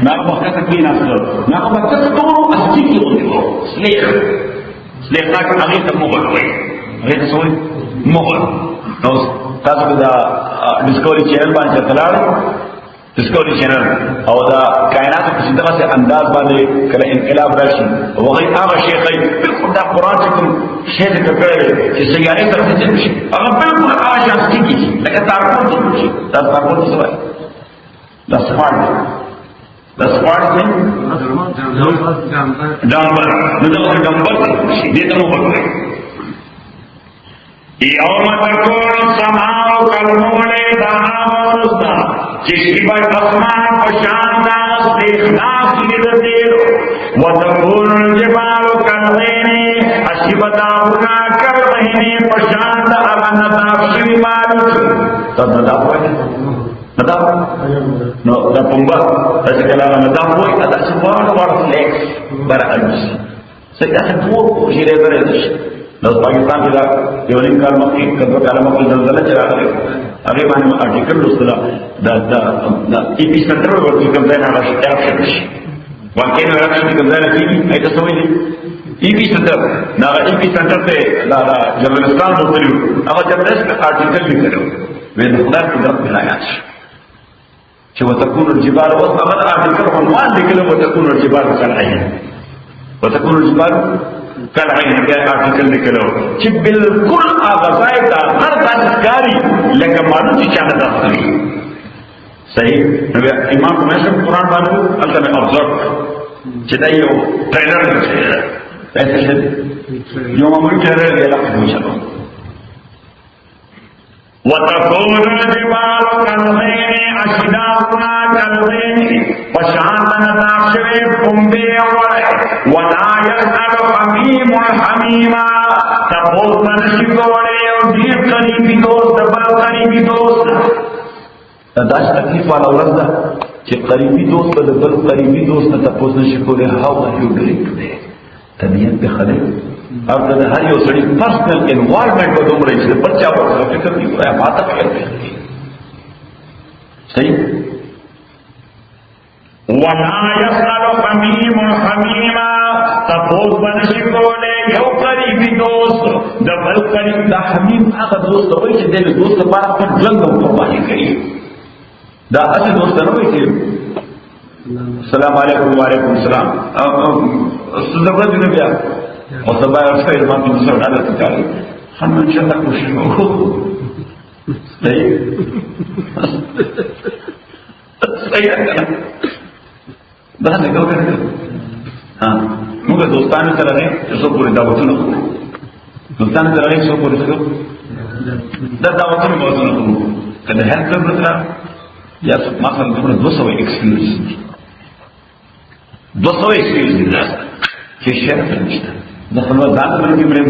ما وقت كين أصدر ما وقت تطور أستيقي وطيبه سليخ لكن أغيث مغل أغيث سوي مغل تاسو دا ڈسکوری چینل باندې چلار ڈسکوری چینل او دا کائنات په څنګه سره انداز باندې کله انقلاب راشي وغي هغه شی کوي بالکل دا قران چې کوم شی د کړه چې سیارې سره څه شي هغه بالکل هغه شی ستګي لکه تارکو شي دا تارکو څه وایي دا سپارټ دا سپارټ دی ډامبر نو دا ډامبر دې ته مو وایي یوم تکون السماء کالمول دامرزدا چشبه اسمان پشان داس دیخناس لیدتیر وتکون الجبال کالغین اشبتاؤنا کالغین پشان دا اغنطاف شوی مالوچ تب نداف ہوئی نداف نو دا پنبا ایسا کلانا نداف ہوئی ادا سوار فلیکس برا اجس سیدہ سے پور شیرے برے دش نو پاکستان کې دا یو نیم کال مخکې کله کال مخکې زلزلہ چې راغله هغه باندې آرټیکل لوستله دا ایپی سنټر ورته کوم ځای نه راشي شي واکې نه راشي کوم ځای نه کیږي ایته سمې دي ایپی سنټر دا ایپی سنټر ته دا جرنالستان وګورئ هغه جرنالست آرټیکل لیکلو وې د خدای قدرت بلایات چې وتكون الجبال وهغه آرټیکل عنوان لیکلو وتكون الجبال كالعهن وتكون الجبال کل عین بیا آرټیکل لیکلو چې بالکل هغه ځای ته هر داسې ښکاري لکه معلوم چې چا نه داخلي صحیح نو بیا امام کومه قرآن باندې هلته مې ابزرو چې دا یو ټریلر دی یو معمولی ټریلر دی لکه چلو وتكون الجبال كالعين أشداؤنا كالعين وشانتنا تاخشوي قنبي ولا يسأل حميم حميما تقول من شكوري ودير قريبي دوست بل قريبي دوست داش تکلیف والا ورځ ده چې قریبي دوست به د بل قریبي دوست نه تپوس نشي کولی هاو آر یو ډوینګ ټوډے طبیعت به خلک او د هر یو سړي پرسنل انوالومنټ به دومره چې بل چا ورته فکر نه کوي ماته فکر کوي صحیح ولا يسأل حميم حميما تپوس به نشي کولی یو قریبي دوست د بل قریب د حمیم هغه دوست وایي چې د دوست لپاره خپل ژوند قرباني کوي دا اصل دوست نه وایي چې السلام علیکم وعلیکم السلام صدقه دې بیا او سبا خیر ما په سره ډاله تکاري هم ان شاء الله کوشش وکړو صحیح صحیح دا نه کوي ها موږ دوستانو سره نه څو پوری دعوتونه کوو دوستانو سره نه څو پوری څه دا دعوتونه کوو کله هر څه بدلا یا مثلا دومره 200 ایکسکیوز 200 ایکسکیوز دي چې شرط نشته د خپل ځان باندې مریم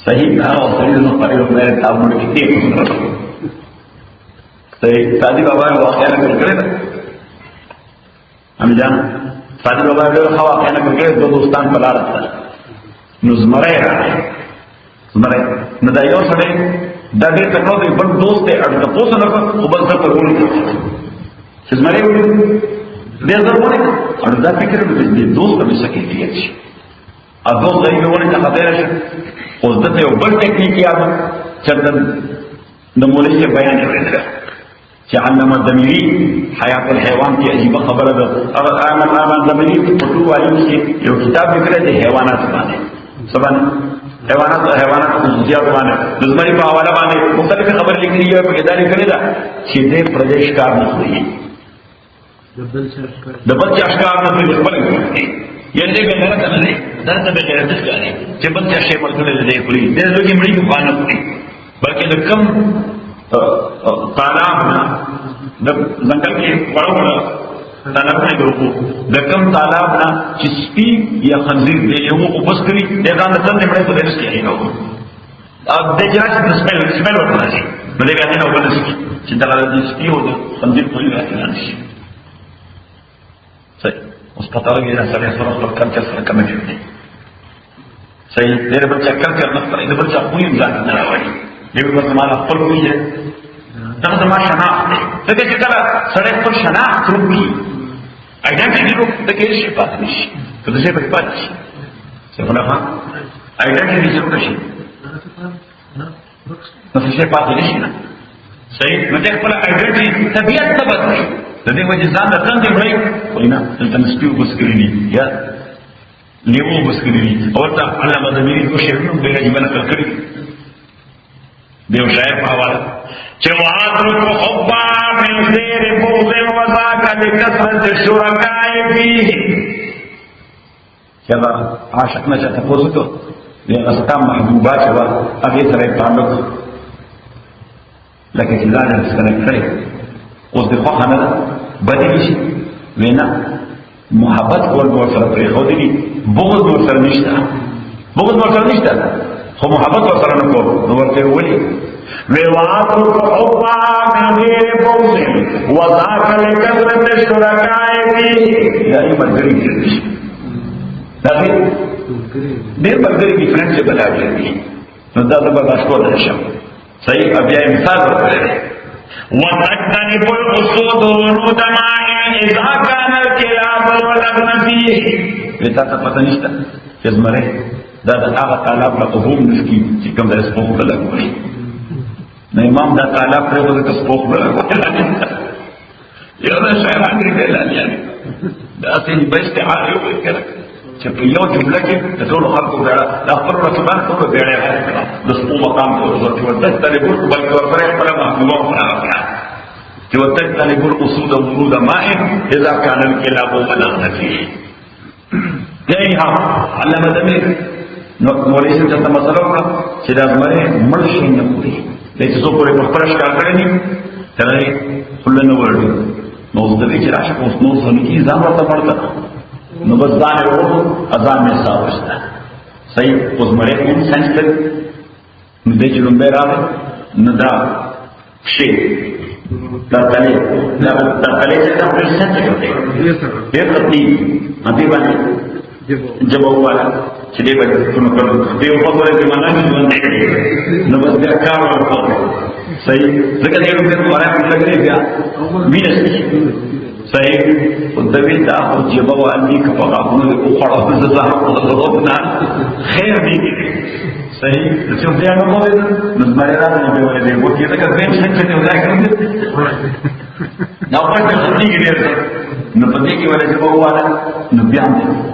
صحیح نه او صحیح نو پاره په لاره تاسو باندې کې صحیح سادي بابا واقعا کړل هم جان سادي بابا له خوا واقعا کړل د دوستان په لار سره نو زمره زمره نو دا یو سره دا دې ته نو بل دوست ته اړه تاسو نه او بل څه کوي چې زمره دې ضروري او دا فکر دې دوست په څه کې دی اذو غیر ونه ته خبره شه اوس دته یو بل ټیکنیک یاد چې د مولوی بیان کړی چې علامه دمیری حیات الحیوان کی عجیب خبره ده او علامه دمیری په ټولو عالم کې یو کتاب لیکلی دی حیوانات باندې سبحان حیوانات خصوصیات باندې د زمری په حواله باندې مختلف خبرې لیکلي یو په ادارې کړی ده چې دې پردیش کار نه کوي د بل څه اشکار نه کوي خپل کوي یعنی دې غلط نه دی درته به غلط ښکاري چې بل څه شی ورته دې کوي دې لږه مړي په باندې کوي بلکې د کم طالب د ځنګل کې وړو طالب نه ورکو د کم طالب نه چې سپي یا خنزیر دې یو وبس کړی دې ځان ته نه مړي په دې کې نه و اب دې جاست د سمل ورته شي نو دې غاټه نو وبس چې دا د سپي او د خنزیر په لاره کې نه شي صحیح اوس پتا لګی دا سره سره خپل کلچر سره کوم دی صحیح دې په چکر کې نه پرې دې په چا کوی ځان نه راوړي دې په زمانه خپل کوی دا زمما شناخت ده چې کله سره خپل شناخت وروي ایډنټیټي کو د کې شي پاتې شي کله چې په پاتې شي څه په لاره ایډنټیټي څه شي نو څه پاتې شي نه صحیح نو دې خپل ایډنټیټي طبيعت ته بدلي د دې وجه ځان د څنګه مړی وینا دلته مسپیو بسکرینی یا لیمو بسکرینی او ته علامه دمیری کو شعرونو به جمله کړی دیو شاعر په حواله چې واترک حبا من خیر بوغ وذاک لکثرت الشرکاء فيه کله عاشق نه چاته پوزته دې اسکا محبوبات وا هغه سره تعلق لکه چې ځان سره کړی اوس د خوا نه بدلی شي وینا محبت ور سره پرې خو دي بغض ور سره نشته بغض ور سره نشته خو محبت ور سره نه کو نو ورته ولي واتو حبا من غیر بغض وذاك لكثرة الشركاء فيه یا ای مرګري دي دا ډېر مرګري کی فرنډ څخه بلاږي نو دا د برداشت کول نشم صحیح بیا مثال ورکړي وتجتنب الاسود ورود ماء اذا كان الكلاب والابن فيه وتا ته پته نشته چې زمره دا هغه طالب له قبول نشي چې کوم درس په خپل لګوي نو امام دا طالب پرې وځي چې په خپل لګوي یو دا شاعر انګریزي لاله دا څه دې بس ته حاله وکړه چې په یو جمله کې د ټولو خلکو بیړه د خپلو رقیبانو ټولو بیړه یې حل کړه د سپو مقام ته ورسول چې وتجتنبوا بلکې ورسره خپله محبوبه وکړه چې وتجتنبوا الأصول ورود ماء اذا كان الكلاب ملغن فيه. یعنی ها علامه دمیر مولوي صاحب ته مسله وکړه چې دا زمری مړ شي نه خوري د څه پورې په خپل ښکار کړی دي تر یې خپل نه ورډي نو اوس د دې چې راشه اوس نو څنګه کی ځان ورته پړته نو بس ځان یې ورته اذان مې ساوسته صحیح اوس مړې کوم سنس ته نو دې چې لومبه راغی نو دا شي دا کله چې دا په سنت کې وي دې خپل دې باندې جواب والا چې دې باندې کوم کړو دې په کومه کې معنا نه نو بس بیا کار وکړو صحیح ځکه دې په اړه لګري بیا مینه صحیح او د دې دا او جواب والی کفاره او خړو د زهر او غوښنه خیر دی صحیح چې بیا نو موږ نو مې راځي به ولې وو چې دا کوم څه چې دا کوم نو په دې کې دې نو په دې کې ولې جواب والا نو بیا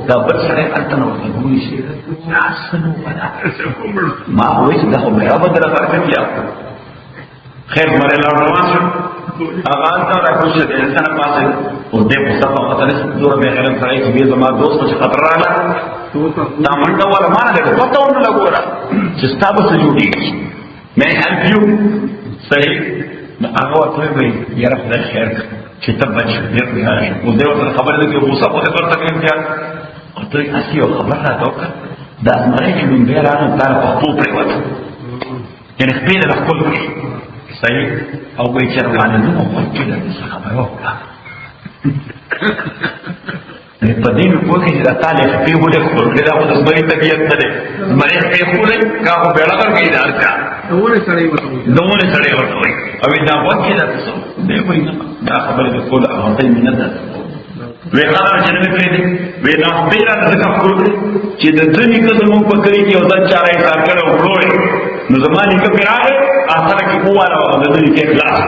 دا بل سره البته نو کوي شي تاسو ولا ما وایي دا خو مې راځي دا راځي خیر مړ لا روان شو اغاز دا راکوشه د انسان پاسه او دې په صفه خطر دور به غلط کړی چې به زما دوست په خطر رااله دا منډه ولا مان ده پته ونه لګورا چې تاسو سره جوړی مې هلپ یو صحیح هغه ته وي یاره خدای خیر چې ته بچ دې او دې ورته خبره ده چې غوسه په دې ورته کې امتیاز او ته اسی او خبره راځه دا مړی چې موږ به راغلو دا په خپل پریوت یعنی خپل له خپل صحیح او به چې روانه نو په کې د خبره وکړه په دې په کې چې تعالی په وړه خپل دا د زمري طبيعت نه ده مړی په خپل کاغه بیره کوي دا ارچا دوه سړی ورته او دا وکړه تاسو دې وایي دا خبره د کول او ته مینه ده وی خبر چې نه کړی دی وی دا پیرا د کفر چې د دنیا کې زموږ په کړی کې او د چارې کار کړو وروړي نو زمانه کې پیراغه اثر کې قواله او د دنیا کې اخلاص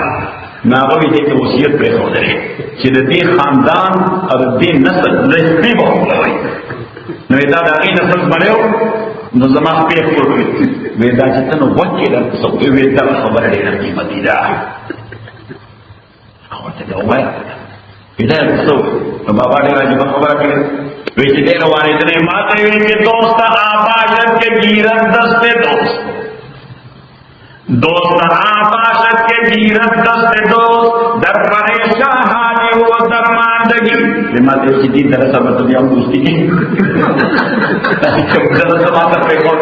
ناغوی دې ته وصیت پرې خوده چې د دې خاندان او د دې نسل لږه به وکړي نو دا د دې نسل باندې نو زما په خپل وی دا چې نو وکړه څو وی دا خبره ډېره قیمتي ده او ته دا وایي دا څو بابا ډېر عجیب خبره کړې وی چې ډېر وانه دې ماته وی چې دوست آباشت کې گیرت دسته دوست آباشت کې گیرت دسته دوست در پریشان حالی و درماندگی ماته چې دې درته په دې هم دوستي کې څنګه ماته په کوم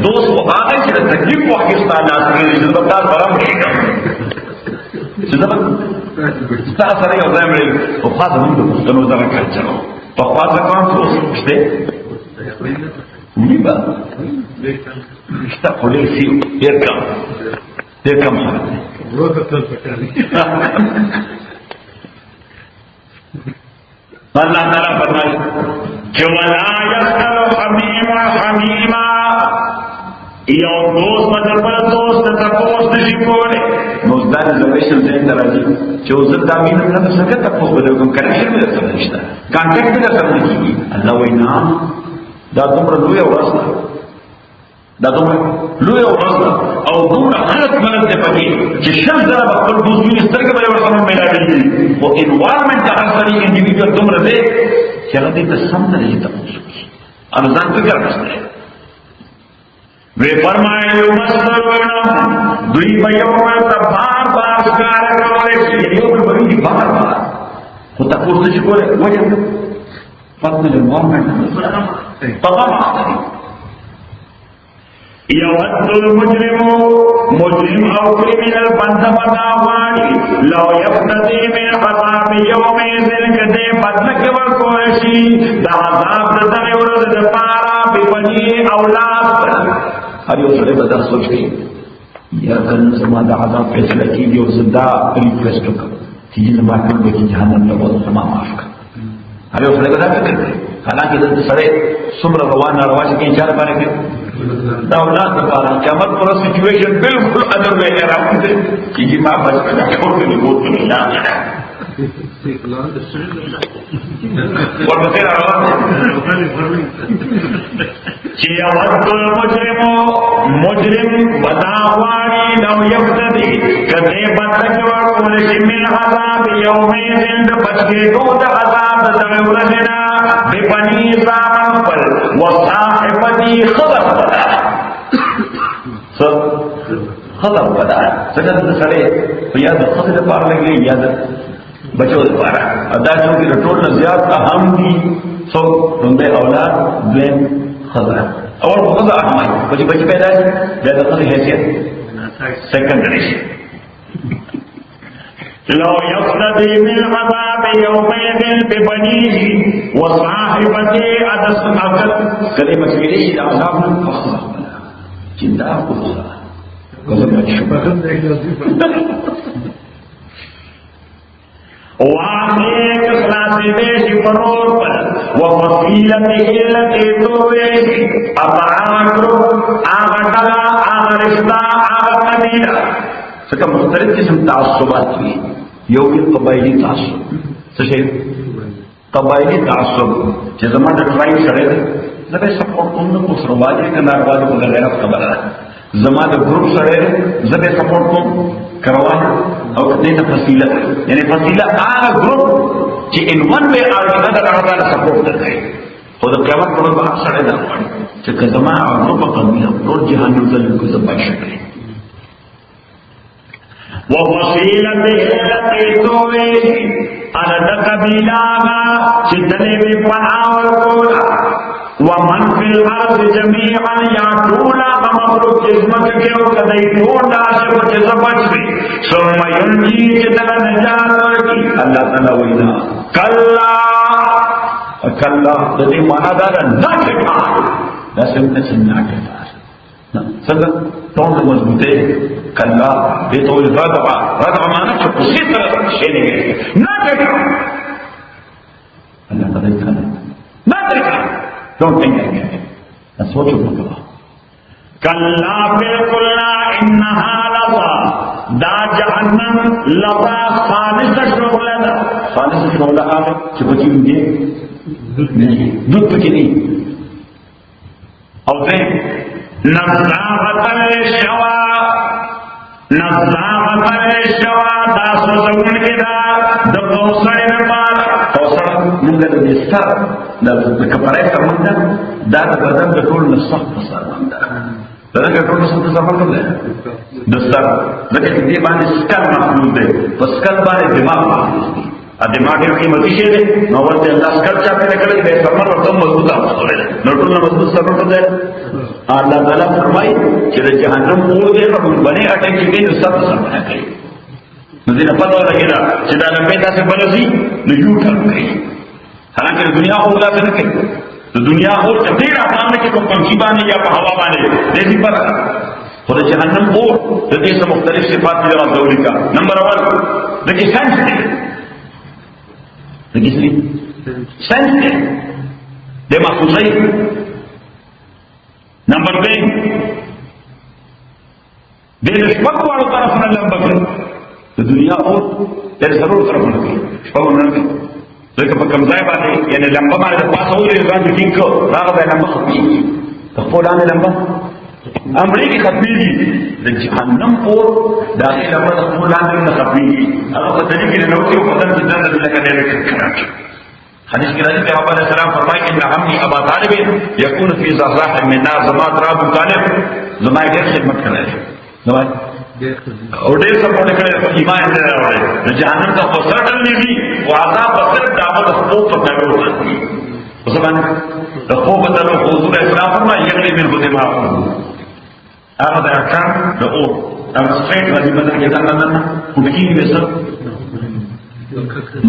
دوست هغه چې د تکلیف پاکستان ناسره دې په تاسو برام شي ستاسو سره یو ځای مړ او خاصه موږ د پښتنو دغه کلچر په خاصه کوم څه شته نیبا شته پولیسي ډېر کم روزه تل پکاري الله تعالی فرمایي چې ولا يسأل حميم حميما یو دوست مطلب دوست ته تاسو نشي کوله نو دا د ریلیشن ته راځي چې اوس دا مینه نه څنګه تاسو ولګم کنیکشن مې سره نشته کانټیکټ مې سره نشي الله وینا دا دومره لوی ورسته او دومره خلک ملت ته پکې چې شمس زره په خپل دوستي سترګې باندې ورته ملاوي او انوایرمنت هغه سړي انډیویډوال دومره دی چې هغه دې سم نه لري تاسو ان ځان فکر وکړئ وی فرمایي مسترونه دوی په یو ورته بار کار کوي چې یو بل بار خو تاسو څه کوله وایي فضل الانوایرمنت طبعا يود المجرم مجرم او كريمنال بند بداواني لو يفتدي من عذاب يوم ذلك دي بدلك ورکوشي دا عذاب دنه ورځ د پارا ببني اولاد هر یو سره به دا سوچ کوي یا کنه سما دا عذاب فیصله کیږي او زدا ریکوست وکړه چې زما ټول به جهنم ته وځي سما معاف کړه هر یو سره به دا فکر کوي حالانکه د سره څومره روان چې چاره باندې کوي دا اولاد لپاره قیامت پر سچویشن بالکل ادر وی راوځي چې ما بس کړه ټول دې موت نه ورپسې راغله چې یود مجرم بدا غواړي لو یفتدي کدی بدل ورکول شي من عذاب یومئذ د بچکېدو د عذاب د دغې ورځې نه ببني زامن خپل وصاحبتي خبر بدا خبر بدا څنګه د سړی په یا د ښځې لپاره لګي یا د بچو لپاره دا چې د ټول نه زیات اهم دي څو لومړی اولاد دویم ښځه اول خو ښځه اهمه وي بچي پیدا شي بیا د ښځې حیثیت سیکنډري شي لو يفتدي من عذاب يومئذ ببنيه وصاحبته عدس عدد كلمة إليه العذاب فخذ جندا قصة وعليك صلاة بيش فرور وفصيلته التي تويش أبعاكرو آغتلا آغرشتا آغتبيلا سکا مختلف قسم تعصبات ہوئی یوگی قبائلی تعصب سشیر قبائلی تعصب چه زمان در ٹرائب سڑے دے زبے سپورٹ کن کو سرواجی کنار واجی کو غیرت قبل ہے زمان در گروپ سڑے دے زبے سپورٹ کن کروانا او دیتا فصیلت یعنی فصیلت آگا گروپ چه ان ون وے آگا در آگا سپورٹ در گئے خود قیمت کرو با سڑے در پڑی چه که زمان آگا گروپ قبیل نور جہان نوزل کو زبائی شکرے وفصيلته التي تويه على دقبيلاغا شدني بفنع والقولا ومن في الأرض جميعا يعطولا بمخلوق جسمك كيو كديتون داشب جزبتي ثم ينجي جدل نجات ورقي الله تعالى وإذا كلا تدي مانا دارا ناكتا لا سمت سناكتا څنګه ټول مضبوطه کلا دې ته رضا معنا چې په څه طرح شي نه نه کړه الله تعالی کړه نه کړه don't think again that's what you talk about کلا بالکل انها لظى دا جهنم لظى خالص شغلنا خالص شغلنا هغه چې په دې دې دوت پکې نه او دې نزاغة الشوا دا سوزون کدا د کوثر نمبر کوثر موږ د دستر د کپړې سمنده دا د بدن د ټول نصف سمنده دا د ټول نصف سمنده دستر دغه دې باندې سکل محمود دی په سکل باندې دماغ محمود دی ا دماغ یو قیمتي شی دی نو ورته الله سکل چا په کړی به سمر ورته مضبوطه اوسه نو ټول مضبوط سمر دی اللہ تعالیٰ فرمائی کہ جہنم اور دے رب بنے اٹک کے دے سب سمجھنا کہیں نزدین پتہ لگے گا کہ لمبے تا سے بلزی نو یو ٹرن کہیں حالانکہ دنیا ہو گلا سے نہ کہیں تو دنیا ہو تیر آسان میں کہ کوئی پنچھی بانے یا ہوا بانے دیسی پر خود جہنم اور دیکھیں سے مختلف صفات کی جواب دولی کا نمبر اول دیکھیں سینس دے دیکھیں سینس دے محفوظ ہے نمبر 2 دې شپږ واړو طرفونه لمبه کړ د دنیا او د ضرور طرفونه کړ شپږ نه کړ ځکه په کوم ځای باندې یعنی لمبه باندې پاسه ولې ځان دې ټینګ راغله به لمبه ختمي ته په لاندې لمبه امریکا ختمي د جهنم اور داخله لمبه د په لاندې نه ختمي هغه په دې کې نو چې په دې ځان د لکه نه کړی حدیث کے راضی پیغمبر علیہ السلام فرمائے کہ عمي ابا طالب يكون في زحزاح من نار زمان ابو طالب زمان ډېر خدمت کړی زمان اور ډېر سپورټ کړی ایمان دې راوړی جهنم ته وسرټل نیږي او عذاب پر دعوت خو په تاګو ورته زمان د خو په تلو حضور اسلام فرمایي یغلی من دماغ هغه د احکام د اور هغه سټریټ باندې بدل کې دا نه پټکی وسه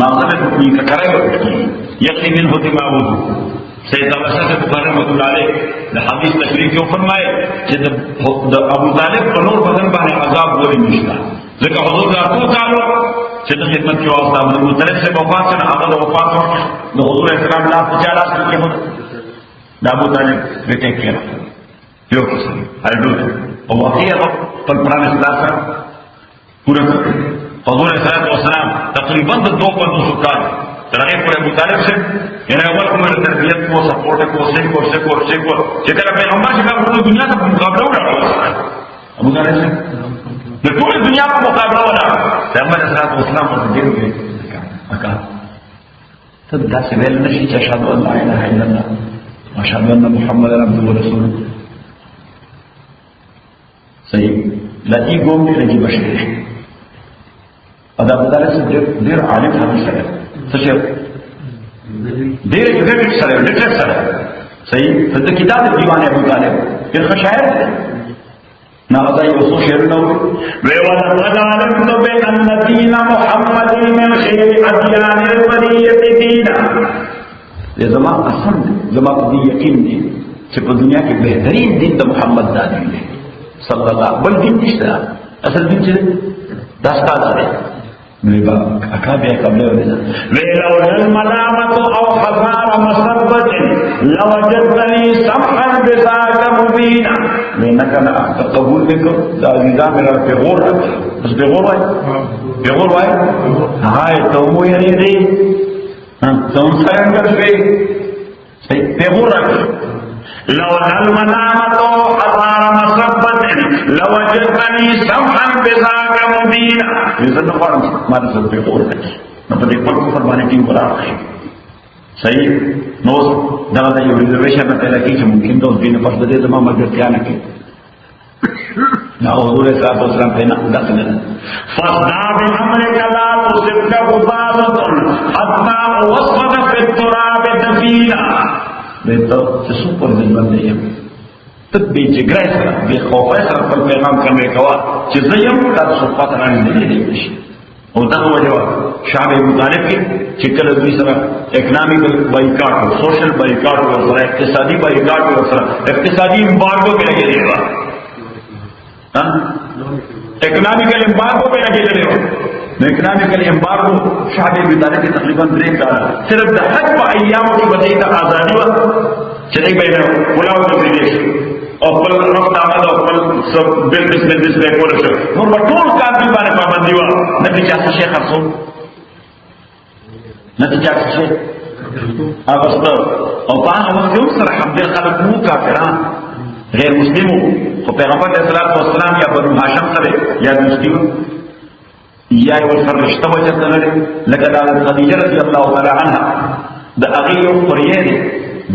ماغزه په کومه کړه یقین منه دماغه سید ابوبکر بخاری رحمۃ اللہ علیہ د حدیث تشریح کې فرمایي چې د ابو طالب په نور بدن باندې عذاب ولې نشته ځکه حضور راکو تعالی چې د خدمت کې واسطه ابو طالب سے وفات نه هغه وفات د حضور اسلام لا پچاړه کې مو د ابو طالب بیٹے کې یو څه هرډو او واقعي په پرانه اسلام پورا حضور والسلام تقریباً 250 کال ترغیب پر ابو طالب سے یعنی اول کو میرے تربیت کو سپورٹ کو سکو چکر پیغمبر سے پوری دنیا کا مقابلہ ہو رہا ہے ابو طالب سے پوری دنیا کا مقابلہ ہو رہا ہے پیغمبر والسلام کو دیر ہوئے کہا تب دا سے ویل نشی اشهد ان لا اله الا الله واشهد ان محمد عبده ورسوله صحیح لتی گوم دی لگی بشری ادا بدل سے دیر عالم حدیث ہے سچ دیر ایجوکیٹڈ سر لٹریٹ سر صحیح فد کتاب دیوان ابو طالب پھر خشاعر نہ ادا یہ وصول شعر نہ ہو ولقد علمت بان دین محمد من خير اديان البريه دینا یہ زمان قسم زمان دی یقین دی کہ دنیا کے بہترین دین تو محمد دا دین ہے صلی اللہ بل دین نشتا اصل دین چلے داستا دارے میرے باپ اکابی اکابلے ہونے دا وَلَوْلَا الْمَلَامَةُ أَوْ حَذَارَ مَصَبَّةٍ لَوَجَدْتَنِي سَمْحًا بِذَاكَ مُبِينًا میں نہ قبول بھی کرو عزیزہ میرا پیغور رکھ بس پیغور آئے ہائے تو مو یعنی دی تو ان سائن کر پہ پیغور رکھ لولا الملامة حضار مصبت لوجدني سمحا بذاك مبينا یہ فرم ہمارے سب پہ غور رکھیں مطلب ایک پڑھ کو فرمانے ٹیم کو رکھیں صحیح نوز دغه یو ریزرویشن په پیدا کې چې ممکن د دین په فضل دې زما ملګرتیا نه کوي نو حضور صلی الله علیه وسلم په نه داخله فصدع بأمرك لا تصبك غبارة حتى وصفت في التراب دفينا دیتا چې څو پر دې باندې یم ته به جګړه سره به خوف سره خپل پیغام کوي کوا چې زه یم تاسو په پاتې نه دی او دا وجه شعب ابو طالب کی چکل دوی سره اکنامیکل بایکاٹ او سوشل بایکاٹ او سره اقتصادي بایکاٹ او سره اقتصادي امبارگو په لګي دی ها اکنامیکل امبارگو په لګي دی نو اکنامیکل امبارگو شعب ابو طالب کی تقریبا 3 کال صرف د حج په ایامو کې بدای ته ازادي و چې دای به ولاو دی او خپل رفت آمد او خپل سب بزنس له کول شو نو ټول کار دی باندې پابندي و نتیجه څه شي خرڅو نتیجه څه شي اغسطس او په هغه وخت یو سره حمد خلق مو کافران غیر مسلمو خو پیغمبر صلی الله علیه وسلم یا بنو هاشم سره یا مسلم یا یو سره رشتہ وجه لري لکه د خدیجه رضی الله تعالی عنها د هغه یو قریه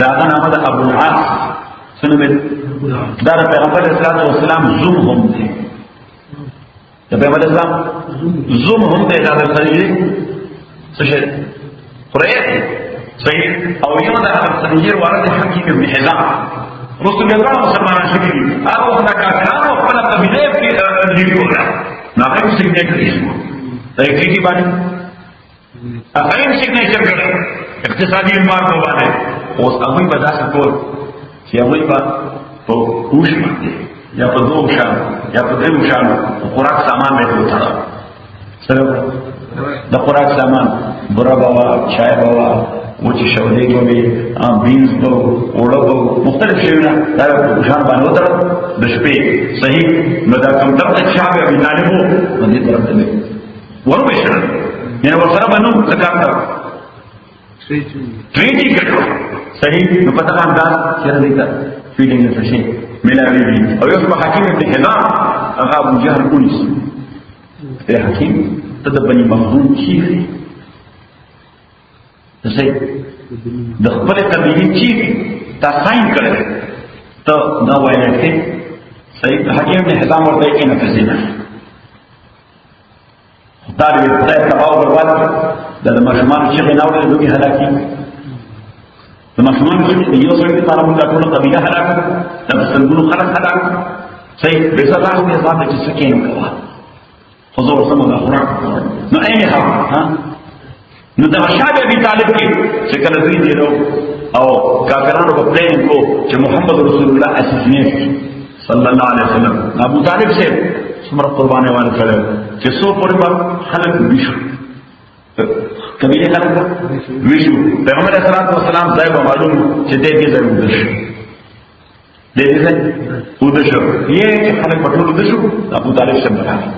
دا نامه د ابو العاص سنمت دار پیغمبر صلی اللہ علیہ وسلم زوم هم دے پیغمبر اسلام زوم هم دے دار خدیجه سشد قریه صحیح او یو دا خدیجه وارد حکیم ابن حزام رسول الله مسلمان شکری هغه وخت کافرانو خپل قبیله کې لیکل ناقص سیګنیچر اسمه ایک کی باندې اقیم سیګنیچر کړ اقتصادي امبارګو باندې اوس هغه به داسې کول چې هغه په پوښ باندې یا په دوه شان یا په درو شان خوراک سامان به وټړه سره د خوراک سامان برا بوا چای بوا وچی شولې کوي بینز بو اوړه بو مختلف شیونه دا په شان باندې وټړه د شپې صحیح نو دا کوم دغه شابه ابي طالب باندې طرف ته ورو بشره یعنی ورسره باندې زکات ټریټي کړو صحیح نو پتہ انداز چیرې دیتا فیلینګ څه شي ملاوي دي او یو په حکیم ابن حزام هغه ابو جهل پولیس ته حکیم ته د بني مخزوم چیف صحیح د خپل قبیله چیف تا ساين کړل ته دا وایي چې صحیح حکیم ابن حزام ورته کې نه فسینه دا دې خدای تبارک وتعالى د مشمان چې غناوله دوی هلاکی د مشمان چې یو څوک په اړه موږ ټول قبیله هلاک د سلګونو خلک هلاک صحیح به صدا هم یې ځان چې سکین کوه حضور سم الله قرآن نو اینه ها نو د شاه ابي طالب کې چې کله دوی دی او کافرانو په پلان کو چې محمد رسول الله اساسینه صلی الله علیه وسلم ابو طالب سے څومره قربانه وانه کړو چې څو پرې خلک ویشو قبیله خلک ویشو پیغمبر صلی الله علیه وسلم ځای به معلوم چې دې کې ضرور دشو دې دې ودشو یې خلک په ټول دشو ابو طالب څخه راغی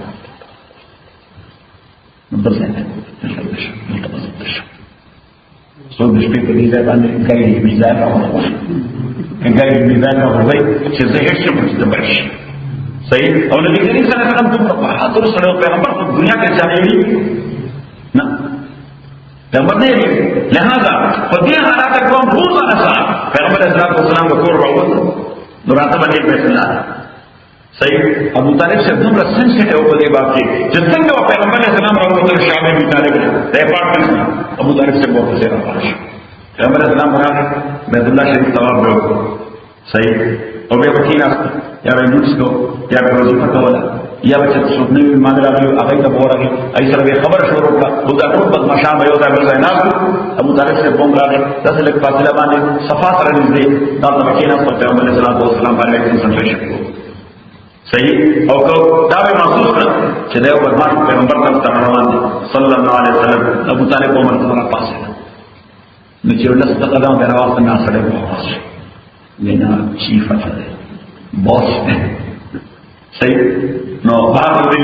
سو د شپې په دې ځای باندې ګایډ میزان راوړل ګایډ میزان راوړل چې زه هیڅ څه نه برشي صحیح او نبی کریم صلی الله علیه وسلم په حاضر سره پیغمبر په دنیا کې ځانېږي نه پیغمبر نه دی لہذا په دې حالات کې کوم روز نه پیغمبر اسلام کو سلام وکړ راوړل نو راته باندې فیصله صحیح ابو طالب سے دومره سنسټیو په دې باندې چې څنګه پیغمبر اسلام راوړل شاه ابي طالب ته پاتې ابو طالب سے بہت سے راځي پیغمبر اسلام راغی بیت الله شریف طواف وکړ صحیح او به وکیل یا به موږ یا به وظیفه کوله یا به څه نوې مال راغلی هغه ته ورغی ای سره به خبر شروع کړه خو دا ټول بدمعشان به یو ځای بل ځای ناست ابو طالب سے بوم راغی داسې لږ فاصله باندې صفا سره نږدې دا ته وکیل په پیغمبر اسلام باندې کنسنټریشن وکړ صحیح او کو دا به محسوس کړ چې دا یو بدمعش پیغمبر ته روان دي صلی الله علیه وسلم ابو طالب عمر ته پاسه نو چې ولس ته قدم درواز نه سره وځي لینا چیف افسر باس صحیح نو باغ دې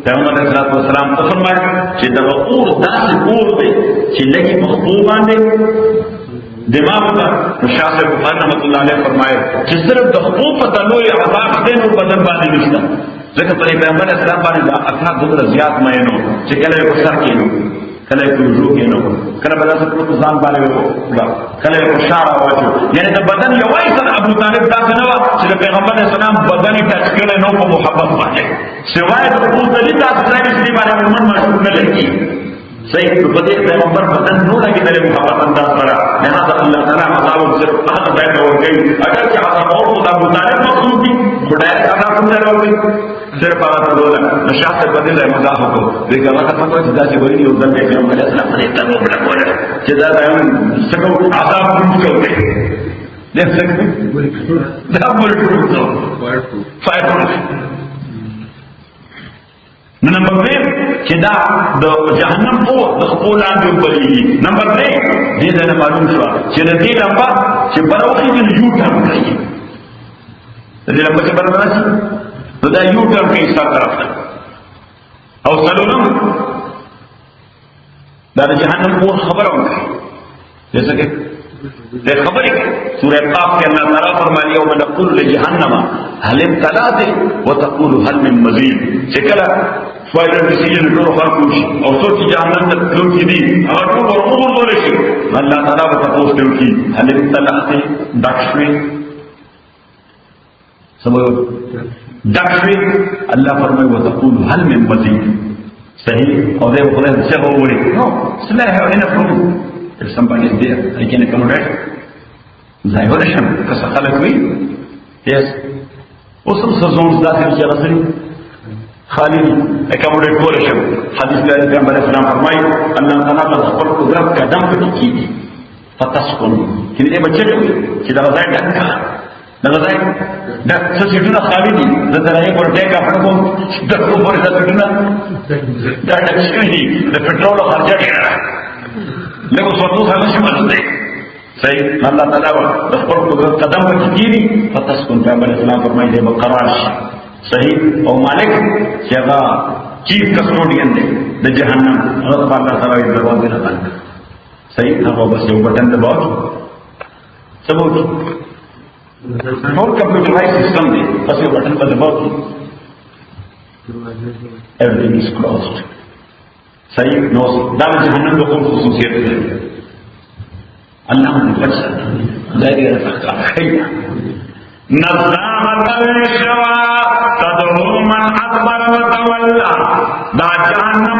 پیغمبر علیه السلام ته فرمایي چې دا اور داسې اور دی چې لګي په خپل باندې دماغ کا شاہ بخاری رحمۃ اللہ علیہ فرمائے کہ صرف د خپل په تلوي عذاب دین او بدن باندې نشته ځکه پر پیغمبر اسلام باندې دا اخلاق ډېر زیات مینو چې کله یو سر کینو کله یو روح کینو کله بل څه په ځان باندې وکړه کله یو اشاره واچو یعنی د بدن یو ایسر ابو طالب دا نه و چې پیغمبر اسلام بدن ټچ کړي نو په محبت باندې سوای د خپل دلی تاسو ته باندې من مشهور نه لګي صحیح تو بدے پیغمبر بدن نو لگے میرے محبت انداز پڑا لہذا اللہ تعالیٰ عذاب صرف احد بیٹھ ہو گئی اگر کہ عذاب اور خدا مطالب مخصوص تھی خدای عذاب کندر ہو گئی صرف آغاز بولا نشاہ سے بدل ہے مزاح کو لیکن اللہ کا فتوہ جدا سے بری ادھر میں پیغمبر علیہ السلام نے تنو بڑا بولا جدا دائم سکو عذاب کن کر گئے لیکن سکو دا بلٹ روز ہو فائر پروف نمبر 2 چې دا د جهنم او د خپل اندو بلېږي نمبر 3 دې نه معلوم شو چې د دې لپاره چې بروخي د یو ټرم کوي د دې لپاره چې بروخي نو دا یو ټرم کې څه طرف ده او څلورم دا د جهنم او خبره وکړي جیسا کہ خبر ہے سورہ قاف کے اللہ تعالیٰ فرمایا یوم نقول لجہنم هل امتلأت وتقول هل من مزید چکلا فائدہ ڈیسیجن ٹور خلقوش اور سوچ جہنم تک لوگ کی دی اگر ٹور اور عمر بولے شی اللہ تعالیٰ بتقوس دیو کی هل امتلأت ڈکشوی سمجھو ڈکشوی اللہ فرمایا وتقول هل من مزید صحیح اور دے وہ خلاص سے وہ بولی نو سمجھ ہے انہیں فرمو if somebody is there, I can accommodate. Zahirasham, Kasakhalakwi, yes. Also, zones that is Jarasri, Khali, accommodate Korasham. Hadith Gambara Islam Farmai, Allah Tanaka, the Sport program, Kadam Piki, Fataskun. Can you ever check it? Chidavazai Daka. Navazai, that says you do not Khalidi, that I ever take a home, the Kubar is that you do not. That actually, the petrol of Arjaya. لیکن Soto سامنے شمال دے صحیح اللہ تعالیٰ دخل قدم پر carry فتسکن پیغمبر اسلام فرمائی دے بقرار صحیح او مالک شیخا چیف کسٹوڈین دے دے جہنم غضب اللہ تعالیٰ دروازے نہ بند صحیح وہ بس یہ بٹن دباؤ سبوت اور کمپیوٹرائز سسٹم دے بس یہ بٹن پر دباؤ everything is closed صحیح نو دا جهنم د کوم خصوصیت دی الله دې فرصت دایره فقہ خیر نظامت الشوا تدعو من ادبر وتولى دا جهنم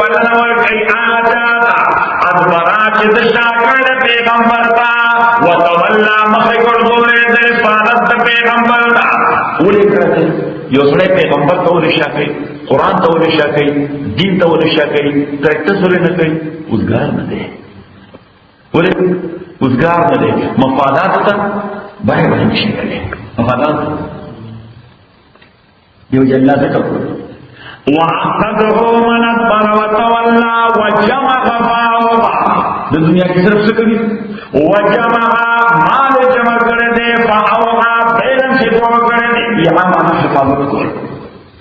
بلنور کوي آجادا ادبرات د شاګرد پیغمبر تا وتولى مخې ګورې د فارت پیغمبر تا ولې کړه یو سړی پیغمبر ته ورشا کوي قرآن ته ورشا کوي دین ته ورشا کوي پریکټس ولې نه کوي اوسګار نه دی ولې اوسګار نه دی مفادات ته باندې باندې شي کوي مفادات یو جنات ته کوي وَأَخَذَهُ مَنْ أَدْبَرَ وَتَوَلَّى وَجَمَعَ فَأَوْعَى د دنیا کې صرف څه کوي وَجَمَعَ مال جمع کړي دي فَأَوْعَى بیرن چې کوم کړي دي یا معنا حفاظت کوي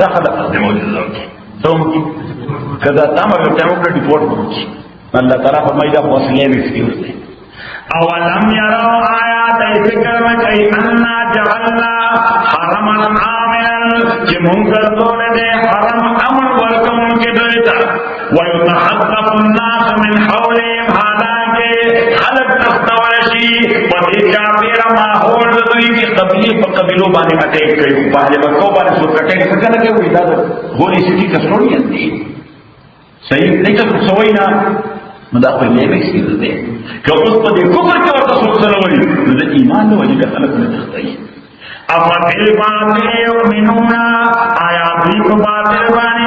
دخل أخذ موجود ثم كذا تمر تعمل ريبورت بروش الله تعالى فرمايدا وصلين اكسكيوز أولم يروا آيات ذكر كي أننا جعلنا حرما آمنا جمهور دولة حرم أمر ولكم كدرتا ويتخطف الناس من حولهم حالانکه خلق تختورشي وديكا بير ماحول دوی کی قبیلی پر قبیلو بانے اٹیک کئی بانے بکو بانے سو اٹیک سکا لگے ہوئی دادو گولی سکی کسروڑی اندی صحیح نہیں تو سوئی نا مداخل لے میں اکسیل دے کہ اس پر دے کفر کے وقت سوک سروڑی مدد ایمان دو وجہ کا خلق نے تختائی اما دل باطل یؤمنون آیا بھی کو باطل بانی